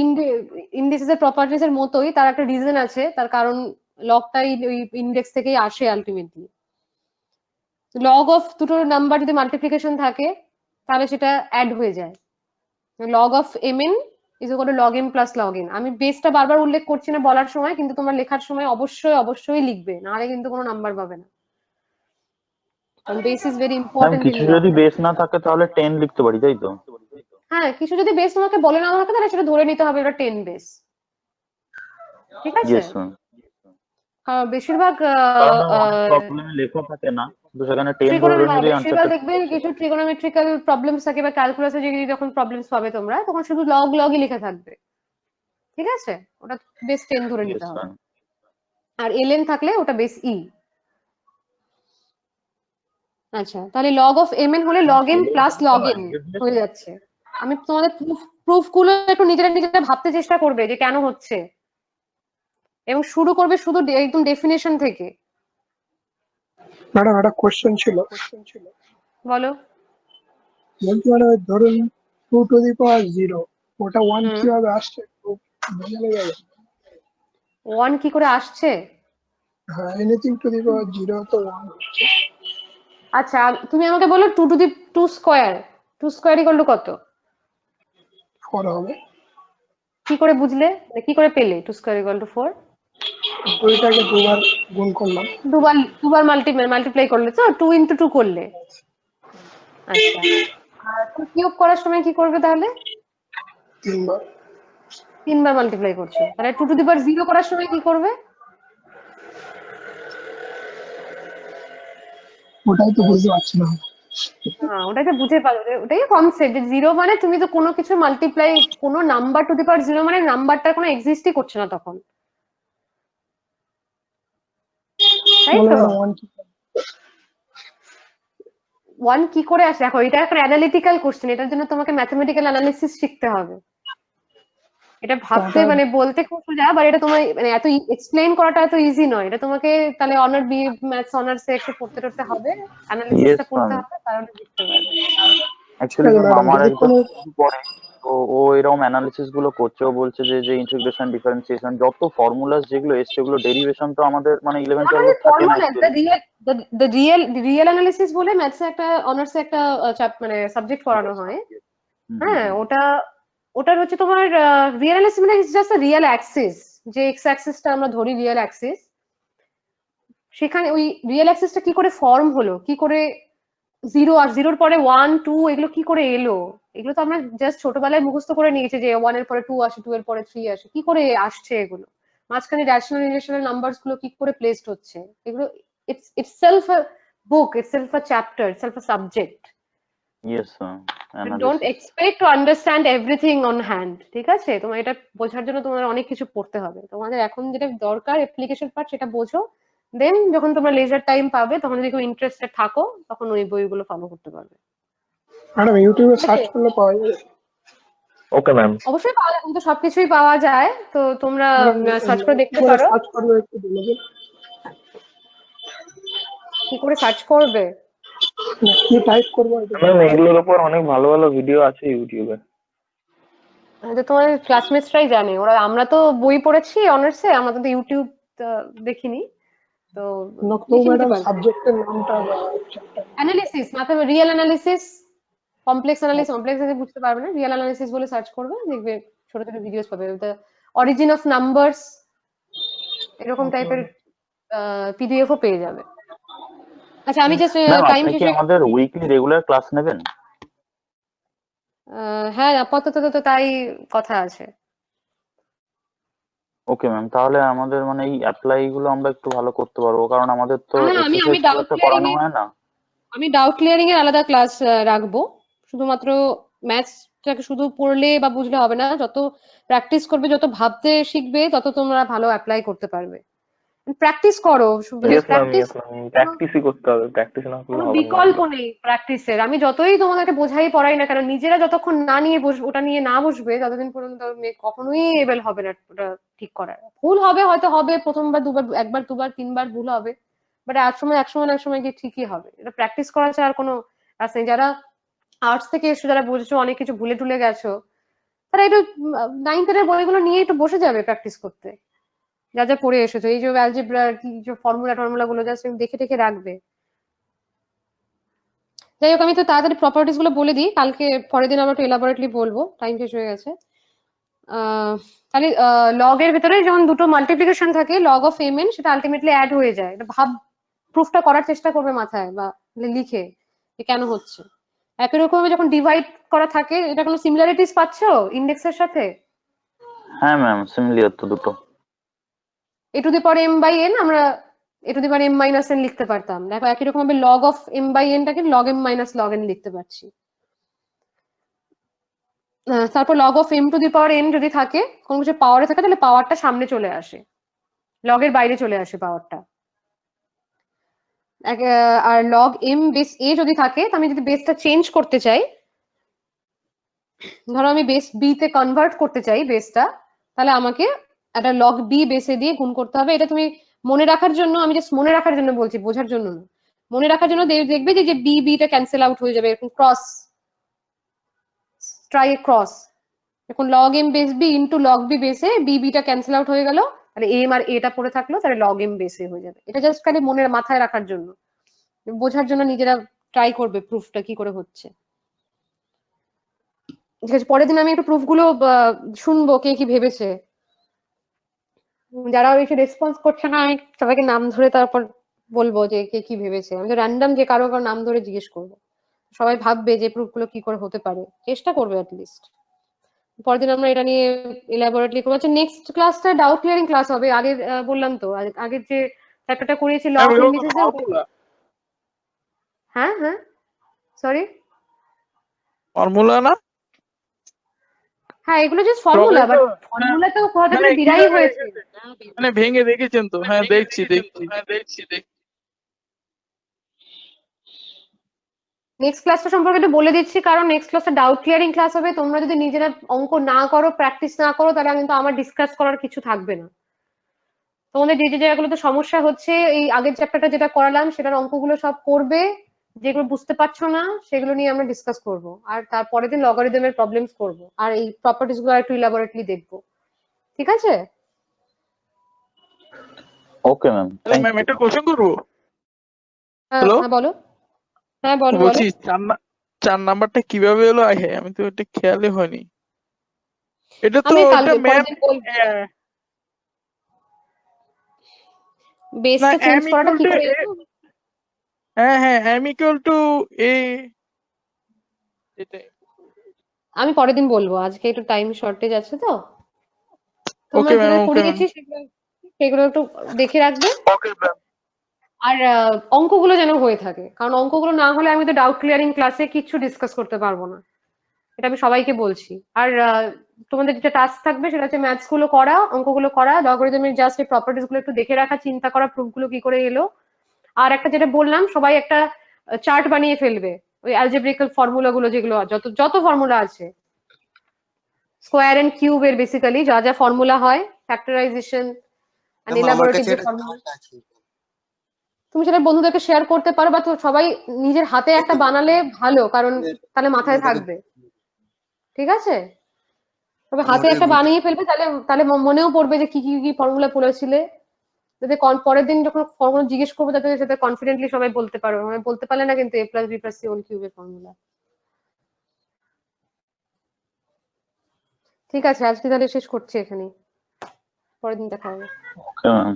ইন্ডিসেস এর প্রপার্টিজ এর মতোই, তার একটা রিজন আছে, তার কারণ লগটাই ওই ইন্ডেক্স থেকেই আসে আলটিমেটলি। লগ অফ দুটো নাম্বার যদি মাল্টিপ্লিকেশন থাকে তাহলে সেটা অ্যাড হয়ে যায়। Log of m n is equal to log m plus log n. আমি বেসটা বারবার উল্লেখ করছি না বলার সময়, কিন্তু তোমার লেখার সময় অবশ্যই অবশ্যই লিখবে, নাহলে কিন্তু কোনো নাম্বার পাবে না, কারণ base is very ma'am important in কিছু লগ। যদি বেস না থাকে তাহলে 10 লিখতে পারি, তাই তো? হ্যাঁ কিছু যদি বেস তোমাকে বলে না থাকে তাহলে সেটা ধরে নিতে হবে এটা 10 বেস, ঠিক আছে? Yes ma'am. বেশিরভাগ কারণ অনেক প্রবলেমে লেখা থাকে না, তো সেখানে 10 ধরে নিলেই বেশিরভাগ আনসারটা ঠিক দেখবে হচ্ছে। কিছু ট্রিগোনোমেট্রিক্যাল প্রবলেমস থাকে বা ক্যালকুলাসে যদি যখন প্রবলেমস পাবে তোমরা, তখন শুধু লগ লগই লেখা থাকবে, ঠিক আছে? ওটা বেস 10 ধরে নিতে ইয়েস হবে। ম্যাম। আর এলএন থাকলে ওটা বেস ই। আচ্ছা, তাহলে লগ অফ mn হলে log m plus log n হয়ে যাচ্ছে। আমি তোমাদের প্রুফ গুলো একটু নিজেরা ভাবতে চেষ্টা করবে যে কেন হচ্ছে, এবং শুরু করবে শুধু একদম ডেফিনেশন থেকে। ম্যাডাম একটা কোশ্চেন ছিল। বলো। বলতে পারো ধরুন 2 টু দি পাওয়ার 0 ওটা 1 কিভাবে আসছে একটু বোঝানো যাবে? 1 কি করে আসছে? হ্যাঁ, এনিথিং টু দি পাওয়ার 0 তো 1 হচ্ছে। আচ্ছা, তুমি আমাকে বলো 2 to the 2 square, 2 square equal to কত? 4 হবে। কি করে বুঝলে, কি করে পেলে 2 স্কয়ার ইকুয়াল টু 4? ওইটাকে দুবার গুণ করলাম। দুবার মাল্টিপ্লাই করলে তো 2 ইনটু 2 করলে। আচ্ছা, আর তুমি কিউব করার সময় কি করবে তাহলে? 3বার মাল্টিপ্লাই করছো, তাহলে 2 টু দি পাওয়ার 0 করার সময় কি করবে? ওটাই তো বুঝতে পারছি না। হ্যাঁ, ওটাই তো বুঝে পারো, ওটাই কনসেপ্ট যে 0 মানে তুমি তো কোনো কিছু মাল্টিপ্লাই, কোনো নাম্বার টু দি পাওয়ার 0 মানে নাম্বারটার কোনো এক্সিস্টই করছে না তখন, তাই তো? 1 কি করে আসে? দেখো, এটা একটা অ্যানালিটিক্যাল কোশ্চেন, এটার জন্য তোমাকে ম্যাথমেটিক্যাল অ্যানালিসিস শিখতে হবে। এটা ভাবতে মানে বলতে খুব সোজা, বাট এটা তোমার মানে এত এক্সপ্লেইন করাটা এত ইজি নয়। এটা তোমাকে তাহলে অনার বি ম্যাথস অনার্সে একটু পড়তে টড়তে হবে, অ্যানালিসিসটা করতে হবে, তাহলে বুঝতে পারবে। অ্যাকচুয়ালি আমার একজন পড়ে, তো ও এরকম অ্যানালিসিস গুলো করছে। ও বলছে যে ইন্টিগ্রেশন, ডিফারেন্সিয়েশন, যত ফর্মুলাস যেগুলো এসছে ওগুলো ডেরিভেশন তো আমাদের মানে 11 12 থাকে না। রিয়েল অ্যানালিসিস বলে ম্যাথসে একটা অনার্সে একটা মানে সাবজেক্ট পড়ানো হয়। হ্যাঁ, ওটার হচ্ছে তোমার রিয়েল অ্যানালিসিস মানে জাস্ট রিয়েল অ্যাক্সিস, যে এক্স অ্যাক্সিসটা আমরা ধরি রিয়েল অ্যাক্সিস, সেখানে ওই রিয়েল অ্যাক্সিসটা কি করে ফর্ম হলো, কি করে 0 আর 0-র পরে 1 2 এগুলো কি করে এলো, এগুলো তো আমরা জাস্ট ছোটবেলায় মুখস্থ করে নিয়েছি যে 1 এর পরে 2 আসে, 2 এর পরে 3 আসে, কি করে আসছে এগুলো, মাঝখানে রেশনাল ইরেশনাল নাম্বারস গুলো কি করে প্লেসড হচ্ছে, এগুলো itself a book, itself a chapter, itself a subject. Yes Don't expect to understand everything on hand. ঠিক আছে? তোমার এটা বোঝার জন্য তোমাদের অনেক কিছু পড়তে হবে। তোমাদের এখন যেটা দরকার অ্যাপ্লিকেশন পার্ট, সেটা বোঝো, দেন যখন তোমরা লেজার টাইম পাবে, তখন যদি খুব ইন্টারেস্টেড থাকো, তখন ওই বইগুলো ফলো করতে পারবে। ম্যাডাম ইউটিউবে সার্চ করলে পাওয়া যাবে? Okay ma'am. অবশ্যই পাওয়া যায়, কিন্তু সবকিছুই পাওয়া যায়, তো তোমরা সার্চ করে দেখতে পারো। সার্চ করবে একটু বলে দিন। কি করে সার্চ করবে? কি টাইপ করব? ম্যাম এগুলোর উপর অনেক ভালো ভালো ভিডিও আছে ইউটিউবে। তো তোমার ক্লাসমেটসরাই জানে, ওরা, আমরা তো বই পড়েছি অনার্সে, আমরা তো ইউটিউব দেখিনি। তো সাবজেক্টের নামটা অ্যানালিসিস, মাথায় রিয়েল অ্যানালিসিস, কমপ্লেক্স অ্যানালিসিস বুঝতে পারবে না, রিয়েল অ্যানালিসিস বলে সার্চ করবে, দেখবে ছোট ছোট ভিডিওস পাবে, দ্য অরিজিন অফ নাম্বারস এরকম টাইপের পিডিএফও পেয়ে যাবে। আচ্ছা, আমি জাস্ট টাইম শেষে আমাদের উইকলি রেগুলার ক্লাস নেবেন? হ্যাঁ, আপাতত তো তাই কথা আছে। ওকে ম্যাম, তাহলে আমাদের মানে এই অ্যাপ্লাই গুলো আমরা একটু ভালো করতে পারবো, কারণ আমাদের তো আমি ডাউট পড়ানো হয় না। আমি ডাউট ক্লিয়ারিং এর আলাদা ক্লাস রাখবো। শুধুমাত্র ম্যাথসটাকে শুধু পড়লে বা বুঝলে হবে না, যত প্র্যাকটিস করবে, যত ভাবতে শিখবে, তত তোমরা ভালো অ্যাপ্লাই করতে পারবে। প্র্যাকটিস করো, প্র্যাকটিসই করতে হবে, প্র্যাকটিস না করলে হবে না। বিকল্প নেই প্র্যাকটিসের। আমি যতই তোমাদেরকে বোঝাই পড়াই না কেন, নিজেরা যতক্ষণ না নিয়ে ওটা নিয়ে না বসবে, ততদিন পর্যন্ত কখনোই এবেল হবে না ওটা ঠিক করার। ভুল হবে, হয়তো হবে প্রথমবার, দুবার, একবার, দুবার, তিনবার ভুল হবে, বাট এক সময় গিয়ে ঠিকই হবে। এটা প্র্যাকটিস করা ছাড়া আর কোনো রাস্তা নেই। যারা আর্টস থেকে এসে যারা বুঝেছো, অনেক কিছু ভুলে টুলে গেছো, তারা একটু 9th এর বইগুলো নিয়ে একটু বসে যাবে প্র্যাকটিস করতে, যা যা পড়ে এসেছো, এই যে অ্যালজেব্রা, কি যে ফর্মুলা গুলো জাস্ট দেখে রাখবে। যাই হোক, আমি তো তাড়াতাড়ি প্রপার্টিস গুলো বলে দিই, কালকে পরের দিন আমরা একটু এলাবোরেটলি বলবো, টাইম শেষ হয়ে গেছে। তাহলে লগ এর ভেতরে যখন দুটো মাল্টিপ্লিকেশন থাকে, লগ অফ mn, সেটা আলটিমেটলি অ্যাড হয়ে যায়। এটা প্রুফটা করার চেষ্টা করবে মাথায় বা লিখে যে কেন হচ্ছে। একই রকম যখন ডিভাইড করা থাকে, এটা কোনো সিমিলারিটিস পাচ্ছো ইন্ডেক্সের সাথে? হ্যাঁ ম্যাম, সিমিলার তো দুটো। a to the power m by n আমরা a to the power m minus n লিখতে পারতাম। দেখো, একই রকম ভাবে log of m by n টাকে log m minus log n লিখতে পারছি। তারপর log of m to the power n যদি থাকে, কোন কিছু পাওয়ারে থাকে, তাহলে পাওয়ারটা সামনে চলে আসে, লগের বাইরে চলে আসে পাওয়ারটা। আর লগ এম বেস এ যদি থাকে, তো আমি যদি বেসটা চেঞ্জ করতে চাই, ধরো আমি বেস বি তে কনভার্ট করতে চাই বেসটা, তাহলে আমাকে একটা লগ বি বেসে দিয়ে গুণ করতে হবে। এটা তুমি মনে রাখার জন্য, আমি জাস্ট মনে রাখার জন্য বলছি, বোঝার জন্য না। মনে রাখার জন্য দেখবে যে বি বিটা ক্যান্সেল আউট হয়ে যাবে, এরকম ক্রস, ট্রাই ক্রস। এখন log m base b into log b বেসে বি বিটা ক্যান্সেল আউট হয়ে গেল, তাহলে এম আর এটা পড়ে থাকলো, তাহলে লগ এম বেসে হয়ে যাবে। এটা জাস্ট খালি মনের মাথায় রাখার জন্য, বোঝার জন্য নিজেরা ট্রাই করবে প্রুফটা কি করে হচ্ছে। ঠিক আছে, পরের দিন আমি একটু প্রুফ গুলো শুনবো কে কি ভেবেছে। যারা এসে রেসপন্স করছে না, আমি সবাইকে নাম ধরে তারপর বলবো যে কে কি ভেবেছে। আমি তো র্যান্ডম যে কারো কারো নাম ধরে জিজ্ঞেস করবো, সবাই ভাববে যে প্রুফ গুলো কি করে হতে পারে, চেষ্টা করবে অ্যাটলিস্ট। পরের দিন আমরা এটা নিয়ে এলাবোরেটলি করবো। আচ্ছা, নেক্সট ক্লাসটা ডাউট ক্লিয়ারিং ক্লাস হবে। আগের বললাম তো, আগের যে চ্যাপ্টারটা করিয়েছি ল অফ ইন্ডিসেস, হ্যাঁ হ্যাঁ সরি ফর্মুলা না? হ্যাঁ, এগুলো জাস্ট ফর্মুলা, বাট ফর্মুলা তো কোথা থেকে ডিরাইভ হয়েছে, মানে ভেঙে দেখেছেন তো? হ্যাঁ দেখছি। নেক্সট ক্লাসটা সম্পর্কে একটু বলে দিচ্ছি, কারণ নেক্সট ক্লাসটা ডাউট ক্লিয়ারিং ক্লাস হবে। তোমরা যদি নিজেরা অঙ্ক না করো, প্র্যাকটিস না করো, তাহলে কিন্তু আমার ডিসকাস করার কিছু থাকবে না। তোমাদের যে যে জায়গাগুলোতে সমস্যা হচ্ছে, এই আগের চ্যাপ্টারটা যেটা করালাম সেটার অঙ্কগুলো সব করবে, যেগুলো বুঝতে পারছো না সেগুলো নিয়ে আমরা ডিসকাস করব। আর তারপরের দিন লগারিদমের প্রবলেমস করব, আর এই প্রপার্টিস গুলো একটু ইলাবোরেটলি দেখবো। ঠিক আছে? ওকে ম্যাম, তাহলে ম্যাম একটা কোশ্চেন করবো? হ্যাঁ হ্যালো, হ্যাঁ বলো। হ্যাঁ বলো বলো। বলছি 4 নাম্বারটা কিভাবে এলো? হ্যাঁ, আমি তো এটা খেয়ালই হয়নি। এটা তো আমি এটা কালকে ম্যাম পরের দিন বলবো বেসটা চেঞ্জ করাটা কি করে এলো। হ্যাঁ m equal to a, এটাই। আমি পরের দিন বলবো, আজকে একটু টাইম শর্টেজ আছে তো। তোমরা ওকে ম্যাম, যেটা ওকে ম্যাম। করিয়েছি সেগুলো একটু দেখে রাখবে। আর অঙ্কগুলো যেন হয়ে থাকে, কারণ অঙ্কগুলো না হলে আমি তো ডাউট ক্লিয়ারিং ক্লাসে কিচ্ছু ডিসকাস করতে পারবো না, এটা আমি সবাইকে বলছি। আর তোমাদের যেটা টাস্ক থাকবে সেটা হচ্ছে ম্যাথস গুলো করা, অঙ্কগুলো করা, লগারিদমের জাস্ট এই প্রপার্টিস গুলো একটু দেখে রাখা, চিন্তা করা প্রুফ গুলো কি করে এলো। আর একটা যেটা বললাম, সবাই একটা চার্ট বানিয়ে ফেলবে, ওই অ্যালজেব্রিক্যাল ফর্মুলা গুলো, যেগুলো যত ফর্মুলা আছে, স্কোয়ার এন্ড কিউব এর বেসিক্যালি যা যা ফর্মুলা হয়, ফ্যাক্টরাইজেশন এন্ড এলাবোরেটিভ যে ফর্মুলা, তুমি সেটা বন্ধুদেরকে শেয়ার করতে পারো, বা তো সবাই নিজের হাতে একটা বানালে ভালো, কারণ তাহলে মাথায় থাকবে। ঠিক আছে, তবে হাতে একটা বানিয়ে ফেলবে, তাহলে তাহলে মনেও পড়বে যে কি কি কি ফর্মুলা পড়েছিলে, যাতে পরের দিন যখন ফর্মুলা জিজ্ঞেস করবো যাতে সেটা কনফিডেন্টলি সবাই বলতে পারো। আমি বলতে পারলে না কিন্তু a plus b plus c whole কিউবের ফর্মুলা। ঠিক আছে, আজকে তাহলে শেষ করছি এখানেই, পরের দিন দেখা হবে। Okay ma'am.